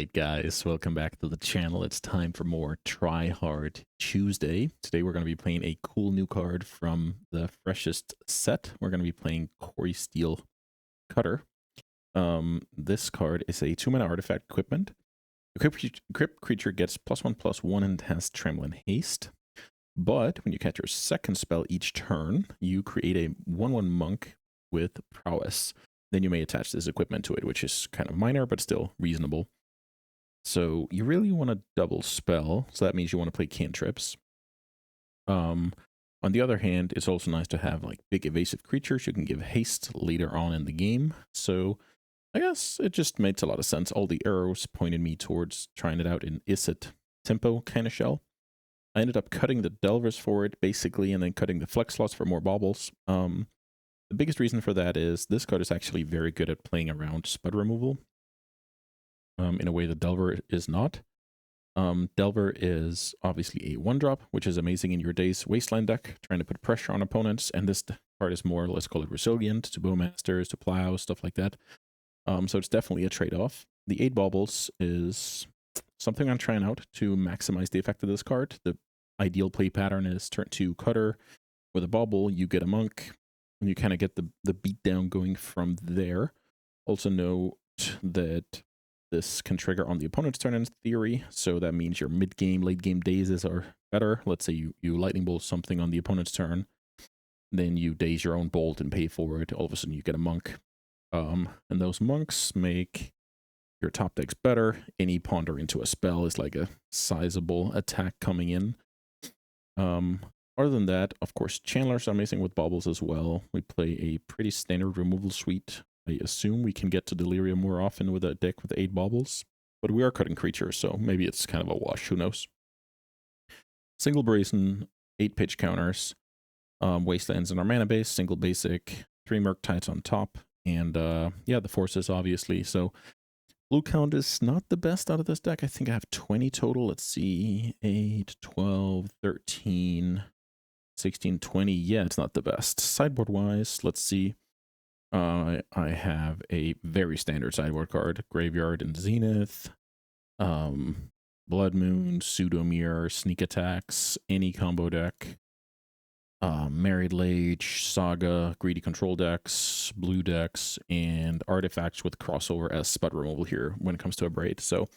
Alright guys, welcome back to the channel. It's time for more Tryhard Tuesday. Today we're going to be playing a cool new card from the freshest set. We're going to be playing Corey Steel Cutter. This card is a 2-mana artifact equipment. Equipped creature gets +1/+1 and has Tremble and Haste. But when you cast your second spell each turn, you create a 1/1 monk with prowess. Then you may attach this equipment to it, which is kind of minor, but still reasonable. So you really want to double spell. So that means you want to play cantrips. On the other hand, it's also nice to have like big evasive creatures. You can give haste later on in the game. So I guess it just makes a lot of sense. All the arrows pointed me towards trying it out in Isit tempo kind of shell. I ended up cutting the Delvers for it, basically, and then cutting the flex slots for more baubles. The biggest reason for that is this card is actually very good at playing around spud removal in a way that Delver is not. Delver is obviously a 1-drop, which is amazing in your Days Wasteland deck, trying to put pressure on opponents, and this card is more, let's call it resilient, to Bowmasters, to Plow, stuff like that. So it's definitely a trade-off. The 8 baubles is something I'm trying out to maximize the effect of this card. The ideal play pattern is turn 2 Cutter. With a bauble, you get a monk, and you kind of get the beatdown going from there. Also note that this can trigger on the opponent's turn in theory, so that means your mid-game, late-game dazes are better. Let's say you lightning bolt something on the opponent's turn, then you daze your own bolt and pay for it. All of a sudden you get a monk. And those monks make your top decks better. Any ponder into a spell is like a sizable attack coming in. Other than that, of course, Chandlers are amazing with baubles as well. We play a pretty standard removal suite. I assume we can get to Delirium more often with a deck with 8 baubles, but we are cutting creatures, so maybe it's kind of a wash, who knows. Single Brazen, 8 pitch counters, Wastelands in our mana base, single basic, 3 Murktides on top, and yeah, the forces obviously. So blue count is not the best out of this deck. I think I have 20 total. Let's see, 8, 12, 13, 16, 20. Yeah, it's not the best. Sideboard wise, let's see. I have a very standard sideboard card, Graveyard and Zenith, Blood Moon, Pseudo Mirror, Sneak Attacks, any combo deck, Married Lage, Saga, Greedy Control decks, blue decks, and artifacts with crossover as spud removal here when it comes to a braid. So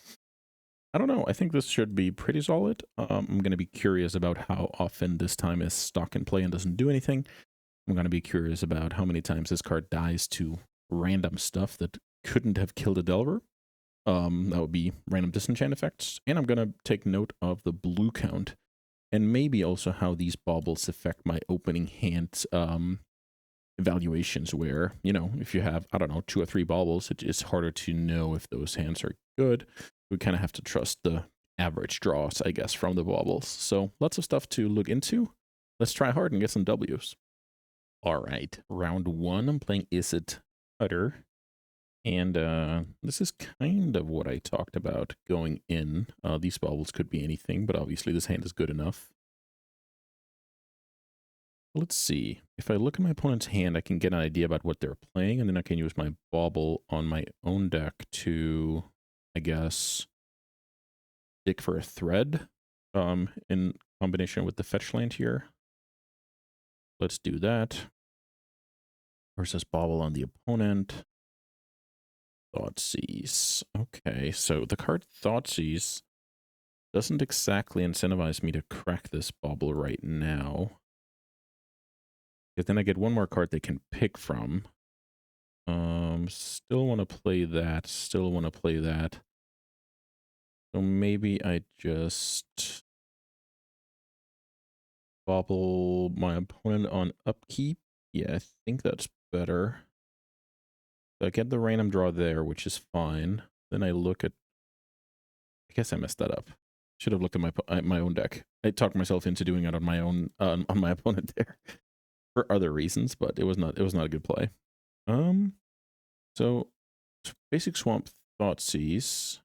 I don't know. I think this should be pretty solid. I'm going to be curious about how often this time is stock in play and doesn't do anything. I'm going to be curious about how many times this card dies to random stuff that couldn't have killed a Delver. That would be random disenchant effects. And I'm going to take note of the blue count. And maybe also how these baubles affect my opening hand evaluations where, you know, if you have, I don't know, 2 or 3 baubles, it is harder to know if those hands are good. We kind of have to trust the average draws, I guess, from the baubles. So lots of stuff to look into. Let's try hard and get some W's. All right, round 1, I'm playing Isit Cutter. And this is kind of what I talked about going in. These baubles could be anything, but obviously this hand is good enough. Let's see. If I look at my opponent's hand, I can get an idea about what they're playing, and then I can use my bauble on my own deck to, I guess, dig for a thread in combination with the fetch land here. Let's do that. Versus bauble on the opponent. Thoughtseizes. Okay, so the card Thoughtseize doesn't exactly incentivize me to crack this bauble right now. Because then I get one more card they can pick from. Still want to play that. Still want to play that. So maybe I just bauble my opponent on upkeep. Yeah, I think that's better. So I get the random draw there, which is fine. Then I look at... I guess I messed that up. Should have looked at my own deck. I talked myself into doing it on my own on my opponent there for other reasons, but it was not a good play. So basic swamp Thoughtseize.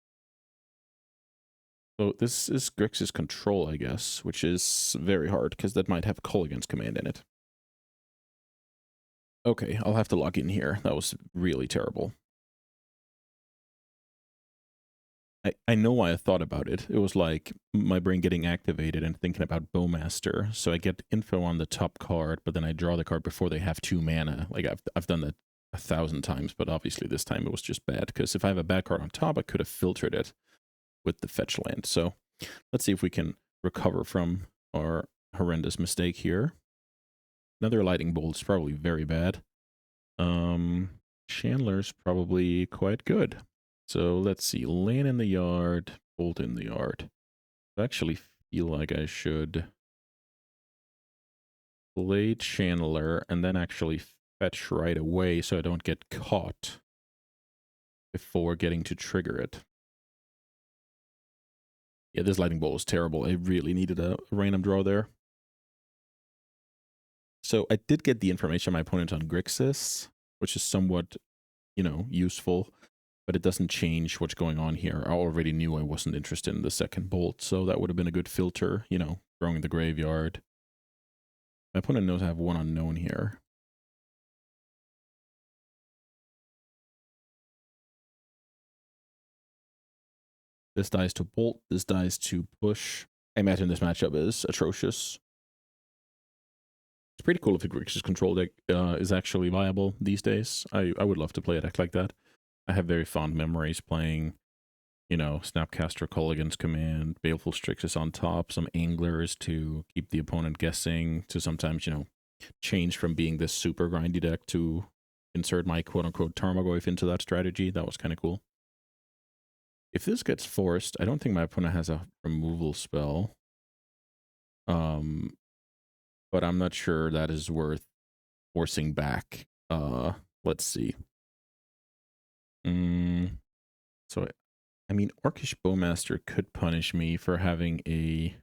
So this is Grixis control, I guess, which is very hard because that might have Kolaghan's command in it. Okay, I'll have to log in here. That was really terrible. I know why I thought about it. It was like my brain getting activated and thinking about Bowmaster. So I get info on the top card, but then I draw the card before they have 2 mana. Like I've done that 1,000 times, but obviously this time it was just bad because if I have a bad card on top, I could have filtered it with the fetch land. So let's see if we can recover from our horrendous mistake here. Another lightning bolt is probably very bad. Chandler's probably quite good. So let's see, land in the yard, bolt in the yard. I actually feel like I should play Chandler and then actually fetch right away so I don't get caught before getting to trigger it. Yeah, this lightning bolt was terrible. I really needed a random draw there. So I did get the information of my opponent on Grixis, which is somewhat, you know, useful, but it doesn't change what's going on here. I already knew I wasn't interested in the second bolt, so that would have been a good filter, you know, throwing in the graveyard. My opponent knows I have one unknown here. This dies to bolt, this dies to push. I imagine this matchup is atrocious. It's pretty cool if the Grixis control deck is actually viable these days. I would love to play a deck like that. I have very fond memories playing, you know, Snapcaster Culligan's Command, Baleful Strix on top, some Anglers to keep the opponent guessing, to sometimes, you know, change from being this super grindy deck to insert my quote-unquote Tarmogoyf into that strategy. That was kind of cool. If this gets forced, I don't think my opponent has a removal spell. But I'm not sure that is worth forcing back. Let's see. So, I mean, Orcish Bowmaster could punish me for having a...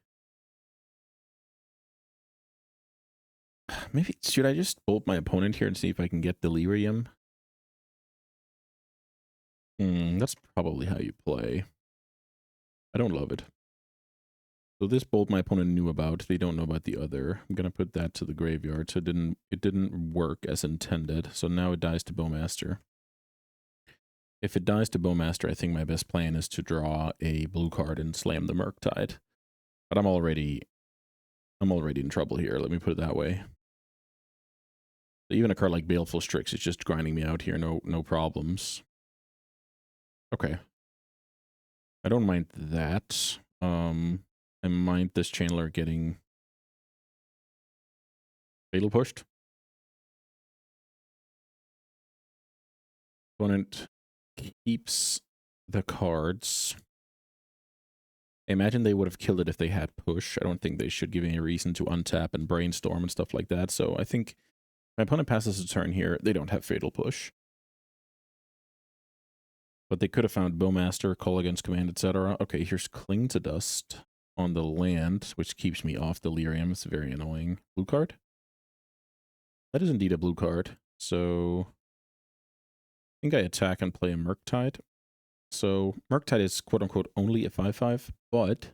Maybe, should I just bolt my opponent here and see if I can get Delirium? That's probably how you play. I don't love it. So this bolt my opponent knew about. They don't know about the other. I'm gonna put that to the graveyard. So it didn't work as intended. So now it dies to Bowmaster. If it dies to Bowmaster, I think my best plan is to draw a blue card and slam the Murktide. But I'm already in trouble here. Let me put it that way. Even a card like Baleful Strix is just grinding me out here. No problems. Okay. I don't mind that. I mind this Chandler getting fatal pushed. Opponent keeps the cards. I imagine they would have killed it if they had push. I don't think they should give any reason to untap and brainstorm and stuff like that. So I think my opponent passes a turn here. They don't have fatal push. But they could have found Bowmaster, Call Against Command, etc. Okay, here's Cling to Dust on the land, which keeps me off Delirium. It's very annoying. Blue card? That is indeed a blue card. So I think I attack and play a Murktide. So Murktide is quote-unquote only a 5/5, but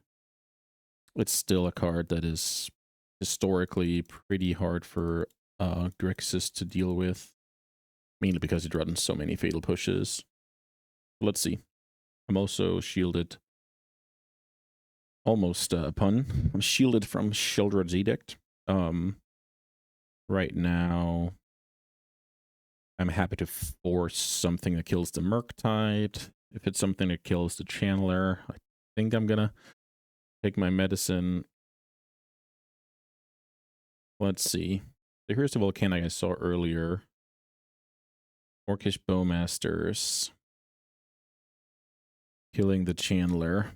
it's still a card that is historically pretty hard for Grixis to deal with, mainly because it runs so many fatal pushes. Let's see. I'm also shielded. Almost a pun. I'm shielded from Sheoldred's Edict. Right now, I'm happy to force something that kills the Murktide. If it's something that kills the Channeler, I think I'm gonna take my medicine. Let's see. So here's the Volcanic I saw earlier. Orcish Bowmasters. Killing the Channeler.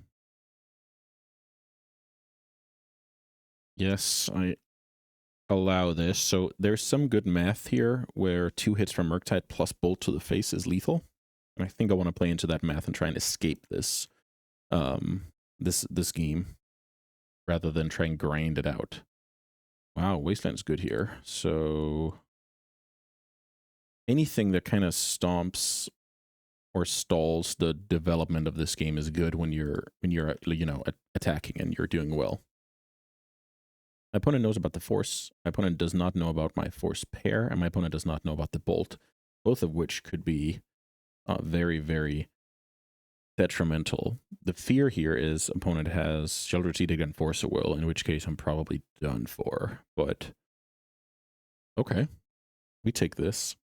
Yes, I allow this. So there's some good math here where 2 hits from Murktide plus Bolt to the face is lethal. And I think I want to play into that math and try and escape this this game rather than try and grind it out. Wow, Wasteland's good here. So anything that kind of stomps or stalls the development of this game is good when you're you know, attacking and you're doing well. My opponent knows about the force. My opponent does not know about my force pair, and my opponent does not know about the bolt, both of which could be very, very detrimental. The fear here is opponent has Shelter's Edict and Force of Will, in which case I'm probably done for. But okay, we take this.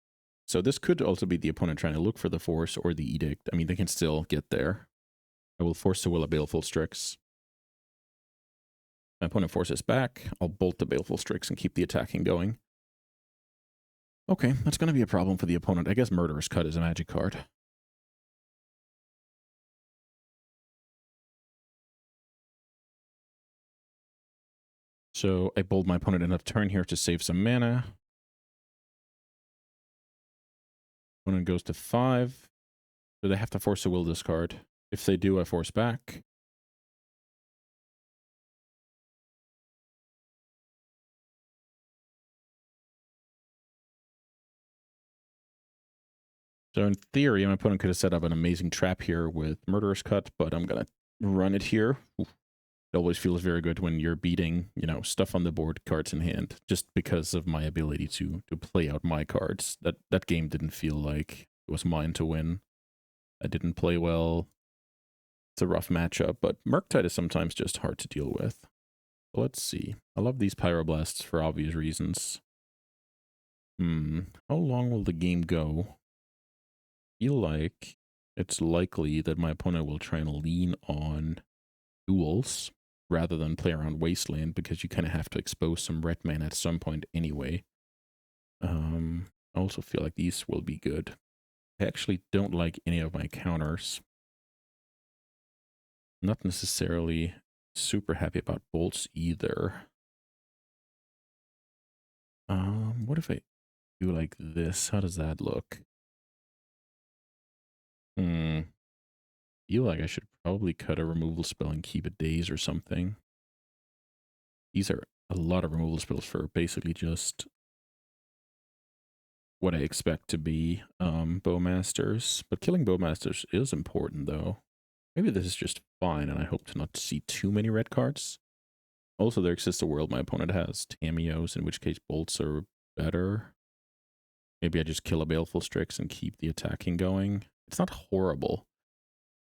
So this could also be the opponent trying to look for the Force or the Edict. I mean, they can still get there. I will Force the Will a Baleful Strix. My opponent forces back. I'll bolt the Baleful Strix and keep the attacking going. Okay, that's going to be a problem for the opponent. I guess Murderous Cut is a magic card. So I bold my opponent enough turn here to save some mana. Opponent goes to 5. Do they have to Force a Will this card? If they do, I force back. So in theory, my opponent could have set up an amazing trap here with Murderous Cut, but I'm going to run it here. Oof. It always feels very good when you're beating, you know, stuff on the board, cards in hand, just because of my ability to play out my cards. That game didn't feel like it was mine to win. I didn't play well. It's a rough matchup, but Murktide is sometimes just hard to deal with. So let's see. I love these Pyroblasts for obvious reasons. How long will the game go? I feel like it's likely that my opponent will try and lean on duels rather than play around Wasteland, because you kind of have to expose some red mana at some point anyway. I also feel like these will be good. I actually don't like any of my counters. Not necessarily super happy about bolts either. What if I do like this? How does that look? Feel like I should probably cut a removal spell and keep it daze or something. These are a lot of removal spells for basically just what I expect to be Bowmasters. But killing Bowmasters is important, though. Maybe this is just fine, and I hope to not see too many red cards. Also, there exists a world my opponent has Tamios, in which case bolts are better. Maybe I just kill a Baleful Strix and keep the attacking going. It's not horrible.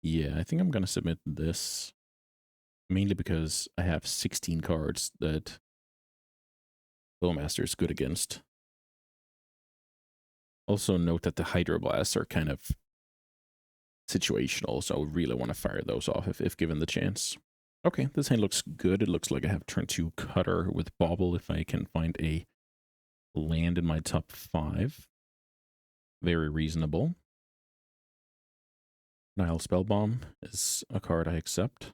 Yeah, I think I'm going to submit this. Mainly because I have 16 cards that Bowmaster is good against. Also note that the Hydroblasts are kind of situational, so I really want to fire those off if given the chance. Okay, this hand looks good. It looks like I have turn 2 Cutter with Bauble if I can find a land in my top 5. Very reasonable. Nile Spellbomb is a card I accept.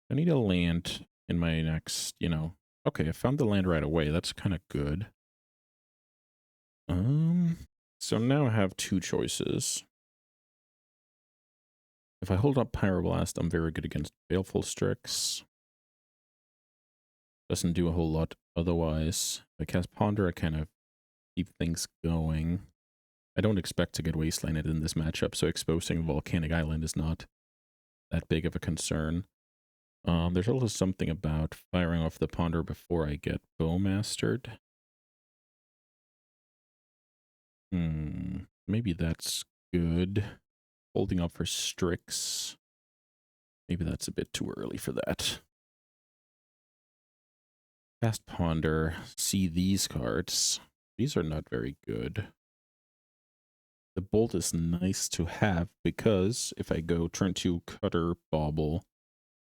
I need a land in my next, you know... Okay, I found the land right away. That's kind of good. So now I have 2 choices. If I hold up Pyroblast, I'm very good against Baleful Strix. Doesn't do a whole lot otherwise. If I cast Ponder, I kind of keep things going. I don't expect to get wastelanded in this matchup, so exposing Volcanic Island is not that big of a concern. There's also something about firing off the Ponder before I get Bowmastered. Maybe that's good. Holding up for Strix. Maybe that's a bit too early for that. Cast Ponder. See these cards. These are not very good. The Bolt is nice to have because if I go turn 2 Cutter Bauble,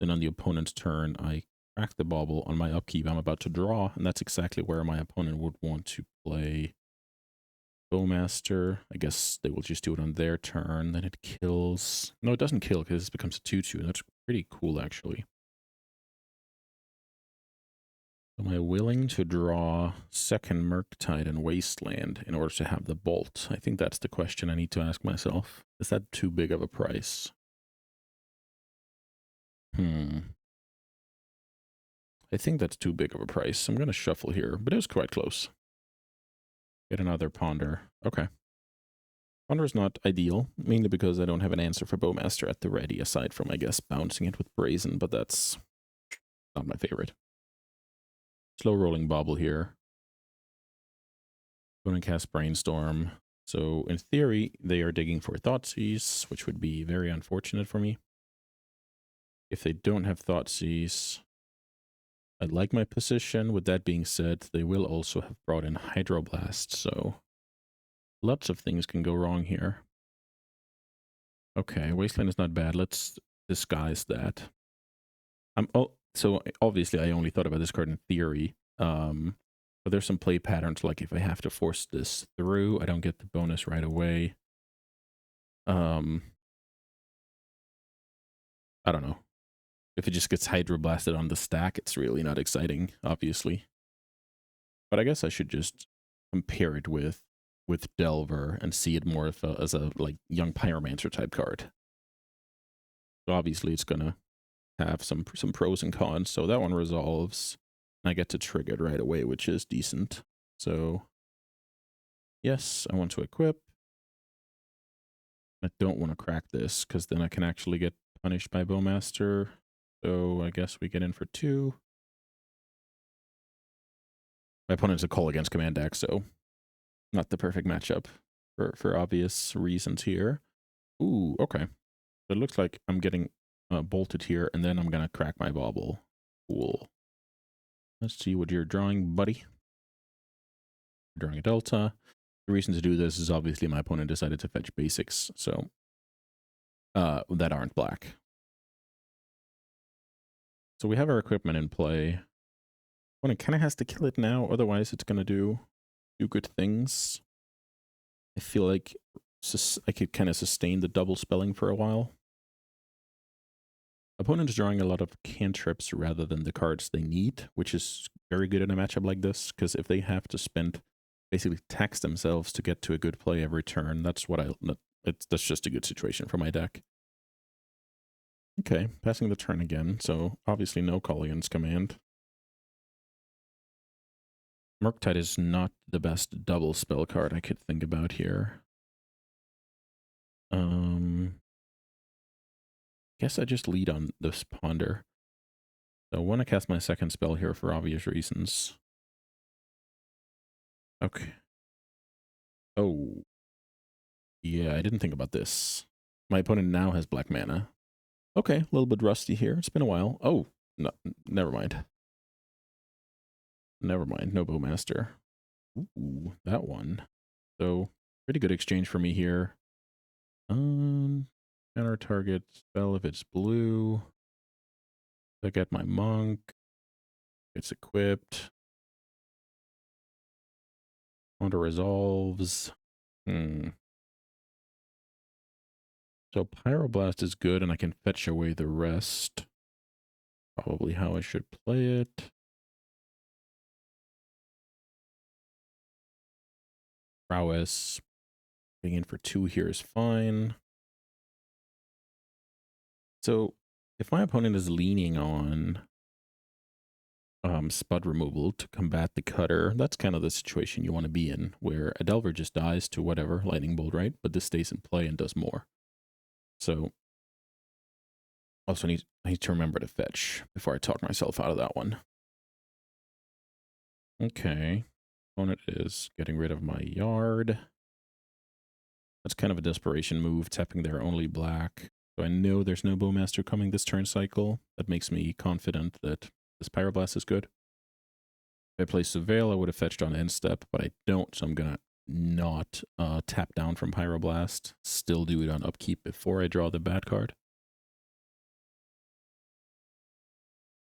then on the opponent's turn I crack the Bauble. On my upkeep I'm about to draw, and that's exactly where my opponent would want to play Bowmaster. I guess they will just do it on their turn. Then it kills. No, it doesn't kill because this becomes a 2/2. That's pretty cool, actually. Am I willing to draw second Murktide and Wasteland in order to have the Bolt? I think that's the question I need to ask myself. Is that too big of a price? I think that's too big of a price. I'm going to shuffle here, but it was quite close. Get another Ponder. Okay. Ponder is not ideal, mainly because I don't have an answer for Bowmaster at the ready, aside from, I guess, bouncing it with Brazen, but that's not my favorite. Slow rolling Bauble here. Going to cast Brainstorm. So in theory, they are digging for Thoughtseize, which would be very unfortunate for me. If they don't have Thoughtseize, I like my position. With that being said, they will also have brought in Hydroblast, so lots of things can go wrong here. Okay, Wasteland is not bad. Let's disguise that. So obviously I only thought about this card in theory. But there's some play patterns, like if I have to force this through, I don't get the bonus right away. I don't know. If it just gets Hydroblasted on the stack, it's really not exciting, obviously. But I guess I should just compare it with Delver and see it more as a like young Pyromancer type card. So obviously it's gonna have some pros and cons. So that one resolves. I get to trigger it right away, which is decent. So yes, I want to equip. I don't want to crack this because then I can actually get punished by Bowmaster. So I guess we get in for 2. My opponent's a call against command deck, so not the perfect matchup for obvious reasons here. Ooh, okay. So it looks like I'm getting bolted here, and then I'm going to crack my bauble. Cool. Let's see what you're drawing, buddy. You're drawing a Delta. The reason to do this is obviously my opponent decided to fetch basics, so that aren't black. So we have our equipment in play. Opponent kind of has to kill it now, otherwise it's going to do good things. I feel like I could kind of sustain the double spelling for a while. Opponent's drawing a lot of cantrips rather than the cards they need, which is very good in a matchup like this, because if they have to basically tax themselves to get to a good play every turn, that's just a good situation for my deck. Okay, passing the turn again, so obviously no call against command. Murktide is not the best double spell card I could think about here. Guess I just lead on this Ponder. So I want to cast my second spell here for obvious reasons. Okay. Oh. Yeah, I didn't think about this. My opponent now has black mana. Okay, a little bit rusty here. It's been a while. Oh, no, never mind. Never mind, no Bowmaster. Ooh, that one. So, pretty good exchange for me here. Counter target spell if it's blue. I get my monk. It's equipped. Counter resolves. So Pyroblast is good, and I can fetch away the rest. Probably how I should play it. Prowess. Getting in for 2 here is fine. So if my opponent is leaning on spud removal to combat the cutter, that's kind of the situation you want to be in, where a Delver just dies to whatever, lightning bolt, right? But this stays in play and does more. So also I need to remember to fetch before I talk myself out of that one. Okay. Opponent is getting rid of my yard. That's kind of a desperation move, tapping their only black. So I know there's no Bowmaster coming this turn cycle. That makes me confident that this Pyroblast is good. If I play Surveil, I would have fetched on end step, but I don't, so I'm going to not tap down from Pyroblast. Still do it on upkeep before I draw the bad card.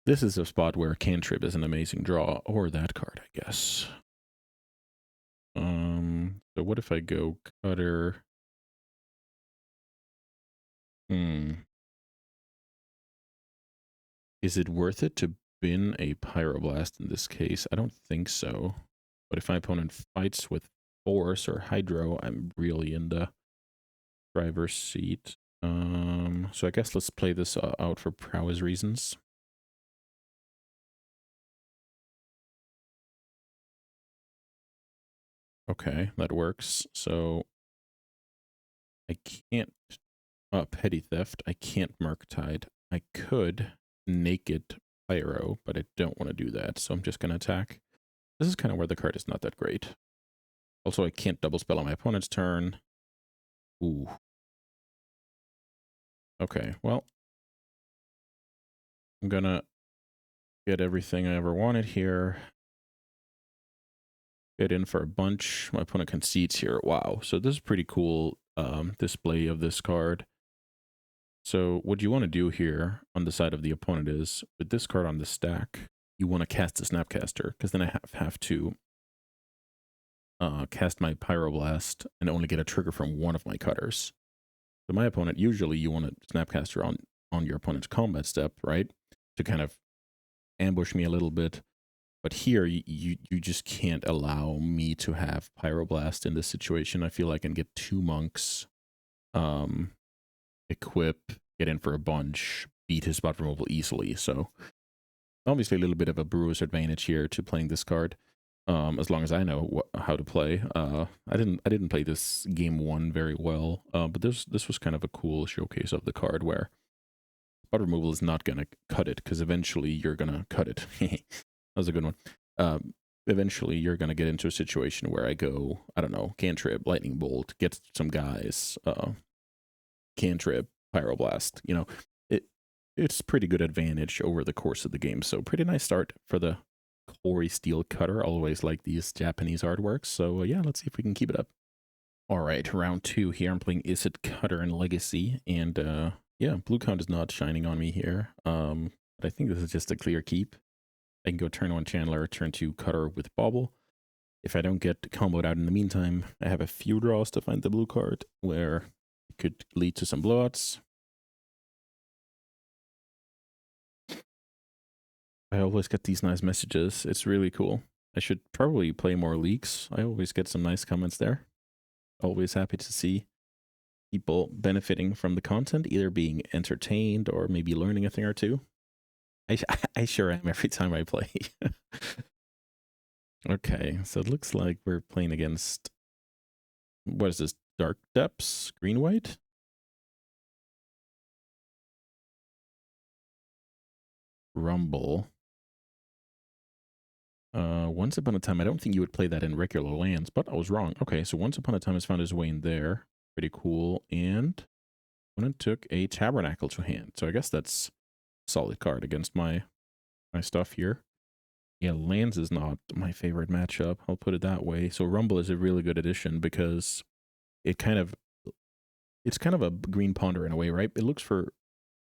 This is a spot where Cantrip is an amazing draw, or that card, I guess. So what if I go Cutter? Is it worth it to bin a Pyroblast in this case? I don't think so. But if my opponent fights with Force or Hydro, I'm really in the driver's seat. So I guess let's play this out for prowess reasons. Okay, that works. So I can't Petty Theft. I can't Murktide. I could Naked Pyro, but I don't want to do that, so I'm just going to attack. This is kind of where the card is not that great. Also, I can't double spell on my opponent's turn. Ooh. Okay, well, I'm gonna get everything I ever wanted here. Get in for a bunch. My opponent concedes here. Wow. So this is pretty cool display of this card. So what you want to do here on the side of the opponent is, with this card on the stack, you want to cast the Snapcaster, because then I have to cast my Pyroblast and only get a trigger from one of my cutters. So my opponent, usually you want to Snapcaster on your opponent's combat step, right? To kind of ambush me a little bit. But here, you just can't allow me to have Pyroblast in this situation. I feel I can get 2 monks, equip, get in for a bunch, beat his spot removal easily. So obviously a little bit of a brewer's advantage here to playing this card, as long as I know how to play. I didn't play this game 1 very well, but this was kind of a cool showcase of the card where spot removal is not going to cut it, because eventually you're going to cut it. That was a good one. Eventually, you're going to get into a situation where I go, I don't know, cantrip, lightning bolt, get some guys, cantrip, pyroblast. You know, it's pretty good advantage over the course of the game. So pretty nice start for the Quarry Steel Cutter. Always like these Japanese artworks. So yeah, let's see if we can keep it up. All right, round 2 here. I'm playing Is It Cutter and Legacy, and yeah, blue count is not shining on me here. But I think this is just a clear keep. I can go turn 1 Chandler, turn 2 Cutter with Bobble. If I don't get comboed out in the meantime, I have a few draws to find the blue card where it could lead to some blowouts. I always get these nice messages. It's really cool. I should probably play more leaks. I always get some nice comments there. Always happy to see people benefiting from the content, either being entertained or maybe learning a thing or two. I sure am every time I play. Okay, so it looks like we're playing against, what is this, Dark Depths, green-white? Rumble. Once Upon a Time, I don't think you would play that in regular lands, but I was wrong. Okay, so Once Upon a Time has found his way in there. Pretty cool. And opponent took a Tabernacle to hand. So I guess that's a solid card against my stuff here. Yeah, lands is not my favorite matchup. I'll put it that way. So Rumble is a really good addition because it's kind of a green ponder in a way, right? It looks for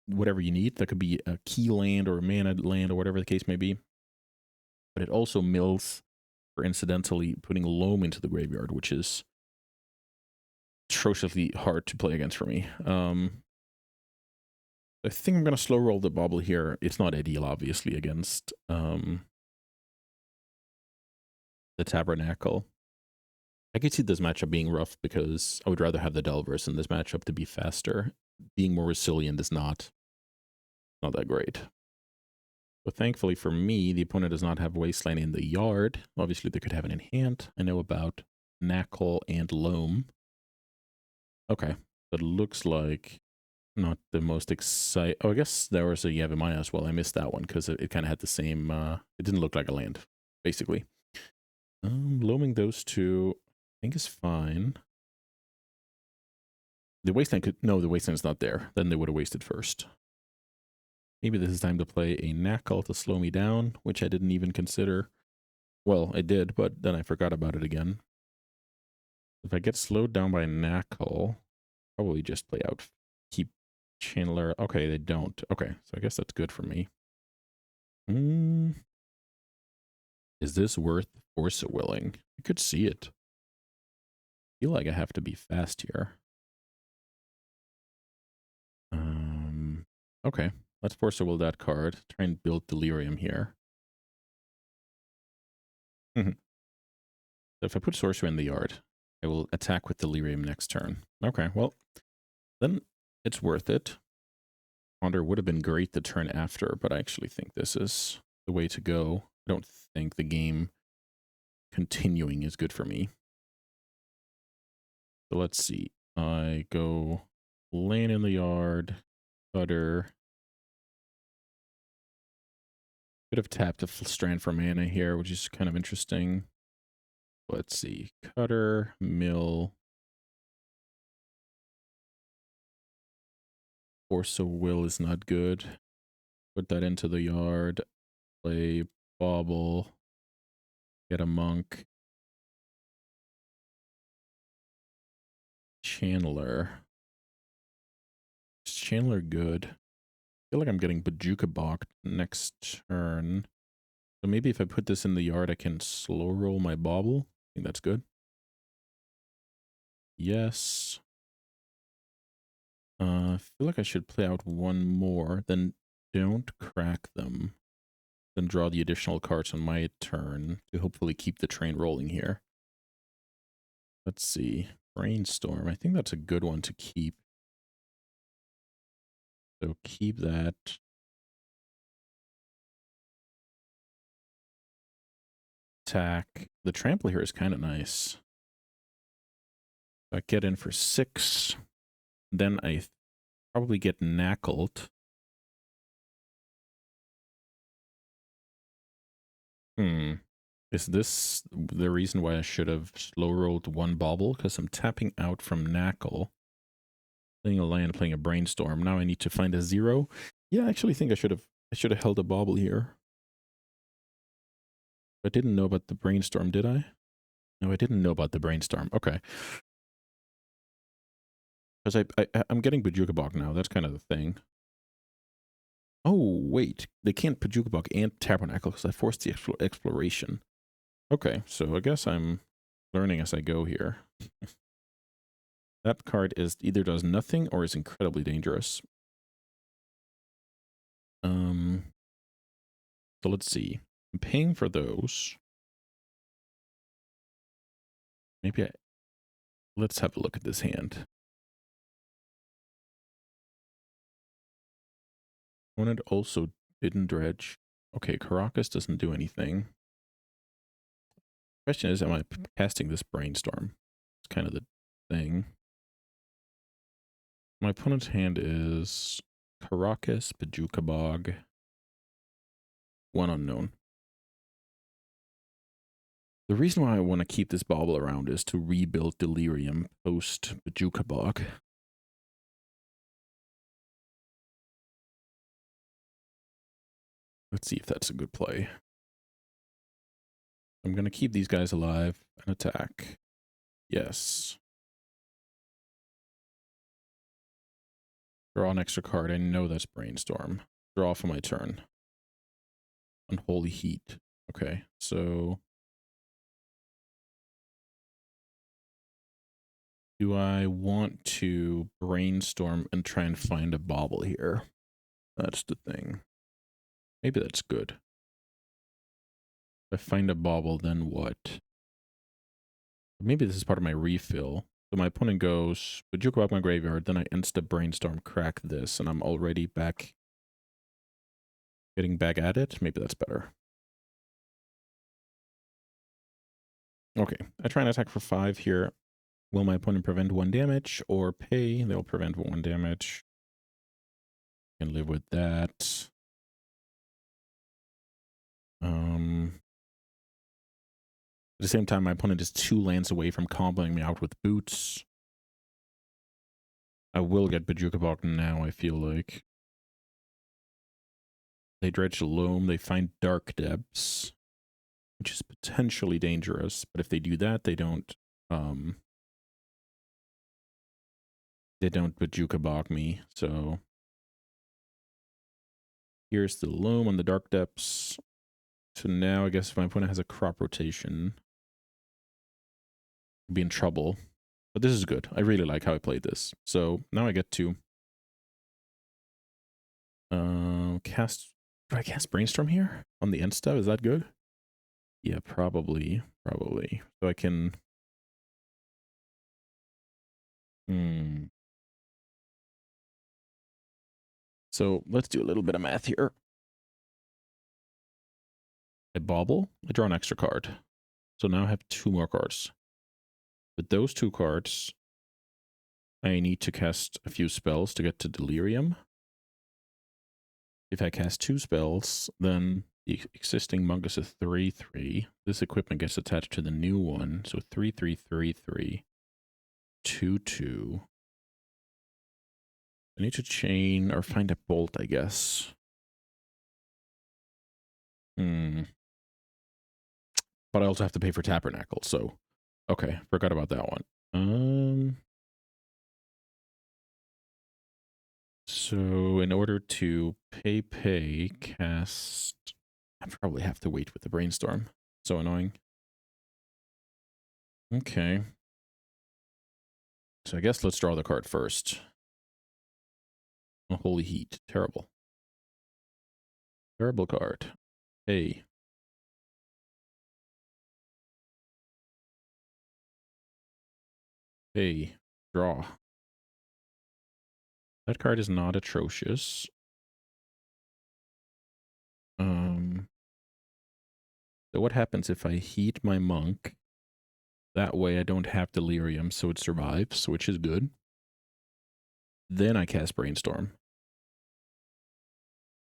whatever you need. That could be a key land or a mana land or whatever the case may be. But it also mills for incidentally putting Loam into the graveyard, which is atrociously hard to play against for me. I think I'm going to slow roll the Bobble here. It's not ideal, obviously, against the Tabernacle. I could see this matchup being rough because I would rather have the Delvers in this matchup to be faster. Being more resilient is not that great. But thankfully for me, the opponent does not have Wasteland in the yard. Obviously, they could have it in hand. I know about Knackle and Loam. Okay, that looks like not the most exciting. Oh, I guess there was a Yavimaya as well. I missed that one because it kind of had the same. It didn't look like a land, basically. Loaming those two, I think is fine. The Wasteland could. No, the Wasteland's not there. Then they would have wasted first. Maybe this is time to play a Knackle to slow me down, which I didn't even consider. Well, I did, but then I forgot about it again. If I get slowed down by Knackle, probably just play out. Keep Chandler. Okay, they don't. Okay, so I guess that's good for me. Is this worth Force of Willing? I could see it. I feel like I have to be fast here. Okay, let's Force of Will that card. Try and build Delirium here. So if I put Sorcerer in the yard, I will attack with Delirium next turn. Okay, well, then it's worth it. Ponder would have been great the turn after, but I actually think this is the way to go. I don't think the game continuing is good for me. So let's see. I go land in the yard, cutter. Could have tapped a strand for mana here, which is kind of interesting. Let's see. Cutter, mill. Force of will is not good. Put that into the yard. Play bauble. Get a monk. Channeler. Is Channeler good? I feel like I'm getting Bajuka Balked next turn. So maybe if I put this in the yard, I can slow roll my bauble. I think that's good. Yes. I feel like I should play out one more. Then don't crack them. Then draw the additional cards on my turn to hopefully keep the train rolling here. Let's see. Brainstorm. I think that's a good one to keep. So keep that. Attack. The trample here is kind of nice. I get in for 6. Then I probably get knackled. Is this the reason why I should have slow rolled one bauble? Because I'm tapping out from knackle. Playing a land, playing a brainstorm. Now I need to find a 0. Yeah, I actually think I should have held a bauble here. I didn't know about the brainstorm, did I? No, I didn't know about the brainstorm. Okay. Because I'm getting Bajukabok now. That's kind of the thing. Oh, wait. They can't Bajukabok and Tabernacle because I forced the exploration. Okay, so I guess I'm learning as I go here. That card is either does nothing or is incredibly dangerous. So let's see. I'm paying for those. Maybe let's have a look at this hand. Opponent also didn't dredge. Okay, Caracas doesn't do anything. Question is, am I casting this brainstorm? It's kind of the thing. My opponent's hand is Caracas, Bajukabog, one unknown. The reason why I want to keep this bauble around is to rebuild Delirium post Bajukabog. Let's see if that's a good play. I'm going to keep these guys alive and attack. Yes. Draw an extra card. I know that's Brainstorm. Draw for my turn. Unholy Heat. Okay, so do I want to brainstorm and try and find a bauble here? That's the thing. Maybe that's good. If I find a bauble, then what? Maybe this is part of my refill. So my opponent goes, Bajuka out my graveyard, then I insta brainstorm, crack this, and I'm already back, getting back at it. Maybe that's better. Okay, I try and attack for 5 here. Will my opponent prevent 1 damage or pay? They'll prevent 1 damage. Can live with that. At the same time, my opponent is 2 lands away from comboing me out with boots. I will get Bajukabok now, I feel like. They dredge Loam, they find Dark Depths, which is potentially dangerous, but if they do that, they don't Bajukabok me, so here's the Loam on the Dark Depths. So now I guess if my opponent has a crop rotation, I'll be in trouble. But this is good. I really like how I played this. So now I get to cast. Do I cast Brainstorm here on the end step? Is that good? Yeah, probably. So I can. So let's do a little bit of math here. I bauble. I draw an extra card. So now I have 2 more cards. With those 2 cards, I need to cast a few spells to get to Delirium. If I cast 2 spells, then The existing monk is a 3/3. This equipment gets attached to the new one. So 3/3/3/3. 2/2. I need to chain or find a bolt, I guess. But I also have to pay for Tabernacle, so okay, forgot about that one. So in order to pay, cast, I probably have to wait with the brainstorm. So annoying. Okay. So I guess let's draw the card first. Oh, holy heat. Terrible. Terrible card. Hey. Hey. Draw. That card is not atrocious. So what happens if I heat my monk? That way I don't have delirium, so it survives, which is good. Then I cast brainstorm.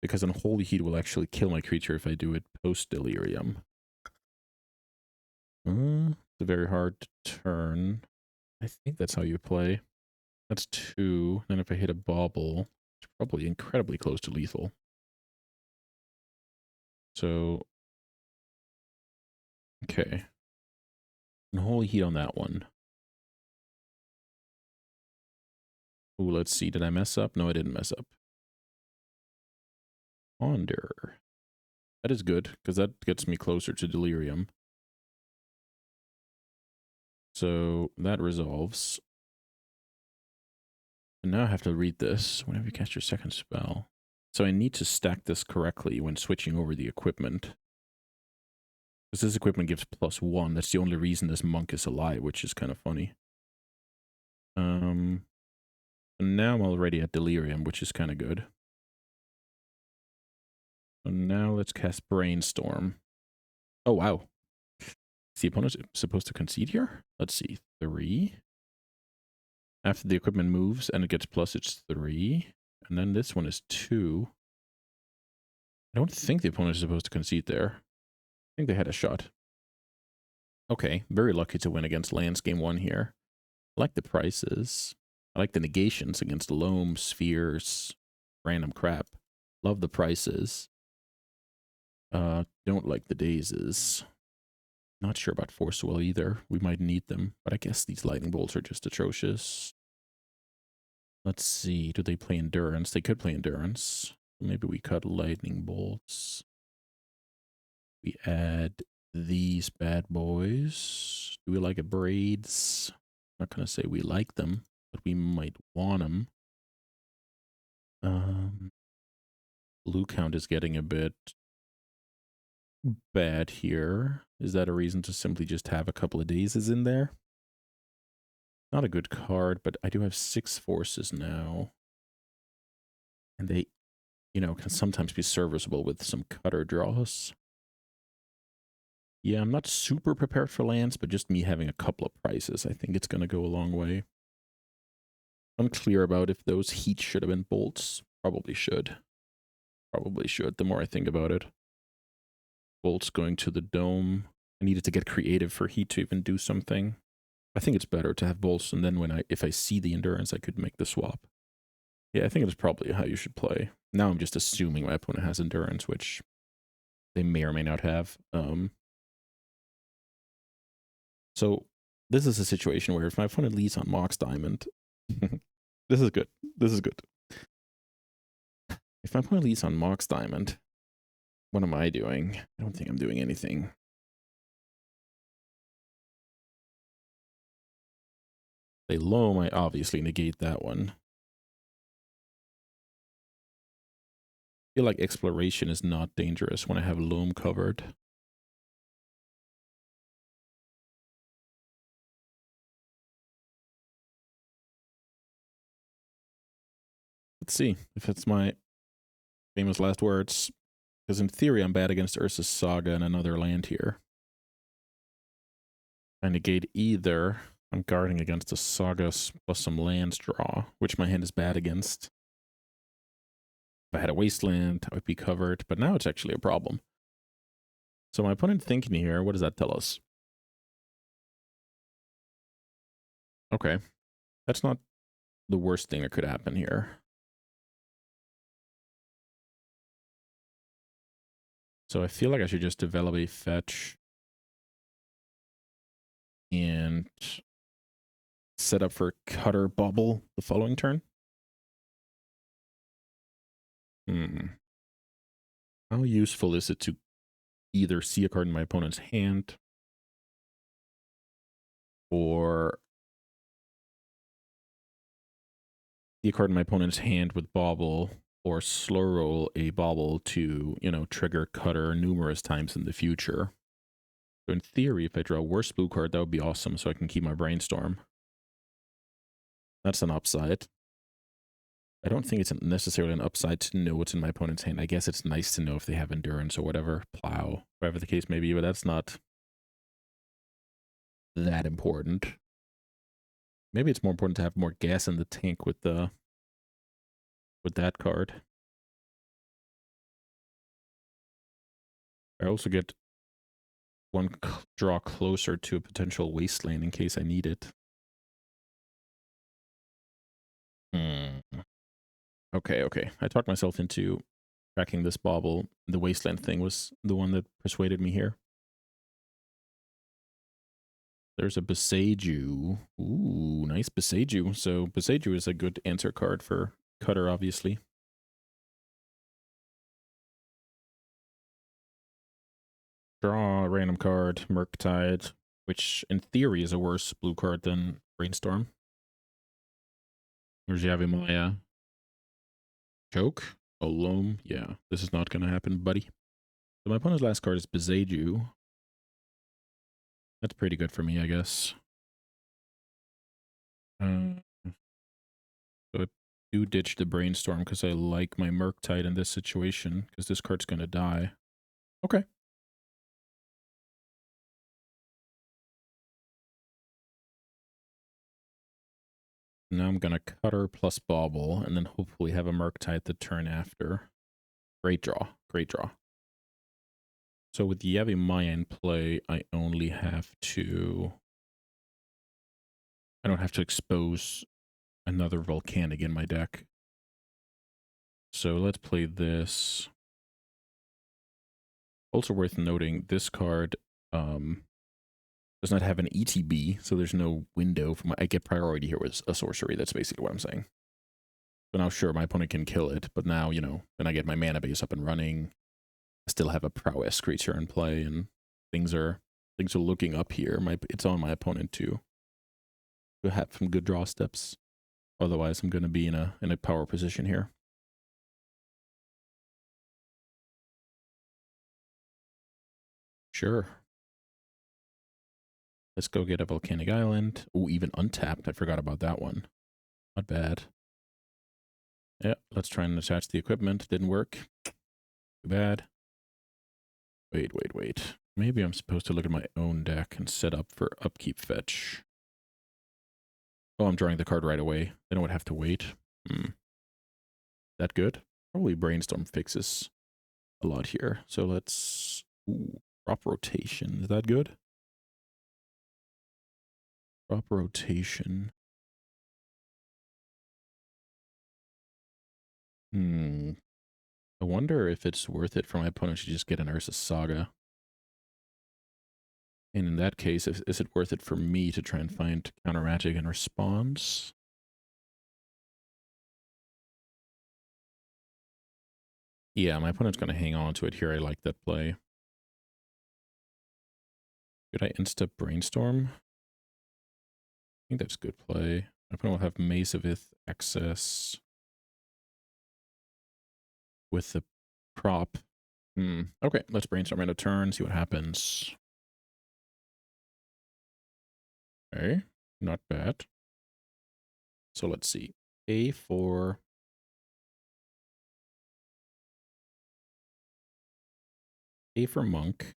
Because Unholy Heat will actually kill my creature if I do it post-delirium. It's a very hard turn. I think that's how you play. That's 2. Then if I hit a bauble, it's probably incredibly close to lethal. So, okay. Unholy Heat on that one. Ooh, let's see. Did I mess up? No, I didn't mess up. Ponder. That is good, because that gets me closer to delirium. So that resolves. And now I have to read this whenever you cast your second spell. So I need to stack this correctly when switching over the equipment. Because this equipment gives +1. That's the only reason this monk is alive, which is kind of funny. And now I'm already at delirium, which is kind of good. So now let's cast brainstorm. Oh, wow. Is the opponent supposed to concede here? Let's see. 3. After the equipment moves and it gets plus, it's 3. And then this one is 2. I don't think the opponent is supposed to concede there. I think they had a shot. Okay, very lucky to win against lands game 1 here. I like the prices. I like the negations against loam, spheres, random crap. Love the prices. Don't like the dazes. Not sure about Force Will either. We might need them, but I guess these lightning bolts are just atrocious. Let's see. Do they play endurance? They could play endurance. Maybe we cut lightning bolts. We add these bad boys. Do we like a braids? I'm not going to say we like them, but we might want them. Blue count is getting a bit bad here. Is that a reason to simply just have a couple of dazes in there? Not a good card, but I do have 6 forces now. And they, you know, can sometimes be serviceable with some cutter draws. Yeah, I'm not super prepared for lands, but just me having a couple of prices, I think it's going to go a long way. Unclear about if those heat should have been bolts. Probably should. Probably should, the more I think about it. Bolts going to the dome. I needed to get creative for heat to even do something. I think it's better to have bolts, and then if I see the endurance, I could make the swap. Yeah, I think it's probably how you should play. Now I'm just assuming my opponent has endurance, which they may or may not have. So this is a situation where if my opponent leads on Mox Diamond, this is good. This is good. If my opponent leads on Mox Diamond, what am I doing? I don't think I'm doing anything. They loam, I obviously negate that one. I feel like exploration is not dangerous when I have loam covered. Let's see if it's my famous last words. Because in theory, I'm bad against Urza's Saga and another land here. I negate either. I'm guarding against the Sagas plus some lands draw, which my hand is bad against. If I had a Wasteland, I would be covered. But now it's actually a problem. So my opponent thinking here, what does that tell us? Okay. That's not the worst thing that could happen here. So I feel like I should just develop a fetch and set up for cutter bubble the following turn. How useful is it to either see a card in my opponent's hand or see a card in my opponent's hand with bobble or slow roll a bobble to, you know, trigger cutter numerous times in the future? So in theory, if I draw a worse blue card, that would be awesome so I can keep my brainstorm. That's an upside. I don't think it's necessarily an upside to know what's in my opponent's hand. I guess it's nice to know if they have endurance or whatever, plow, whatever the case may be, but that's not that important. Maybe it's more important to have more gas in the tank with that card. I also get one draw closer to a potential wasteland in case I need it. Okay. I talked myself into tracking this bauble. The wasteland thing was the one that persuaded me here. There's a Beseiju. Ooh, nice Beseiju. So Beseiju is a good answer card for cutter, obviously. Draw a random card, Murktide, which in theory is a worse blue card than Brainstorm. There's Yavimaya. Choke? Olome? Yeah, this is not going to happen, buddy. So my opponent's last card is Beseiju. That's pretty good for me, I guess. So I do ditch the Brainstorm because I like my Murktide in this situation because this card's going to die. Okay. Now I'm going to cutter plus bauble and then hopefully have a Murktide the turn after. Great draw. Great draw. So with Yavimaya in play, I only have to... I don't have to expose another Volcanic in my deck. So let's play this. Also worth noting, this card does not have an ETB, so there's no window for my... I get priority here with a sorcery. That's basically what I'm saying. So now, sure, my opponent can kill it, but now, you know, when I get my mana base up and running, I still have a prowess creature in play, and things are looking up here. It's on my opponent to have some good draw steps. Otherwise, I'm going to be in a power position here. Sure. Let's go get a Volcanic Island. Oh, even untapped. I forgot about that one. Not bad. Yeah, let's try and attach the equipment. Didn't work. Too bad. Wait. Maybe I'm supposed to look at my own deck and set up for upkeep fetch. Oh, I'm drawing the card right away. Then I would have to wait. That good? Probably Brainstorm fixes a lot here. So let's... Ooh, drop rotation. Is that good? Drop rotation. I wonder if it's worth it for my opponent to just get an Ursa Saga. And in that case, is it worth it for me to try and find counter magic in response? Yeah, my opponent's going to hang on to it here. I like that play. Should I insta Brainstorm? I think that's good play. My opponent will have Maze of Ith access with the prop. Okay, let's Brainstorm in a turn, see what happens. Okay, not bad. So let's see. A4. A for Monk.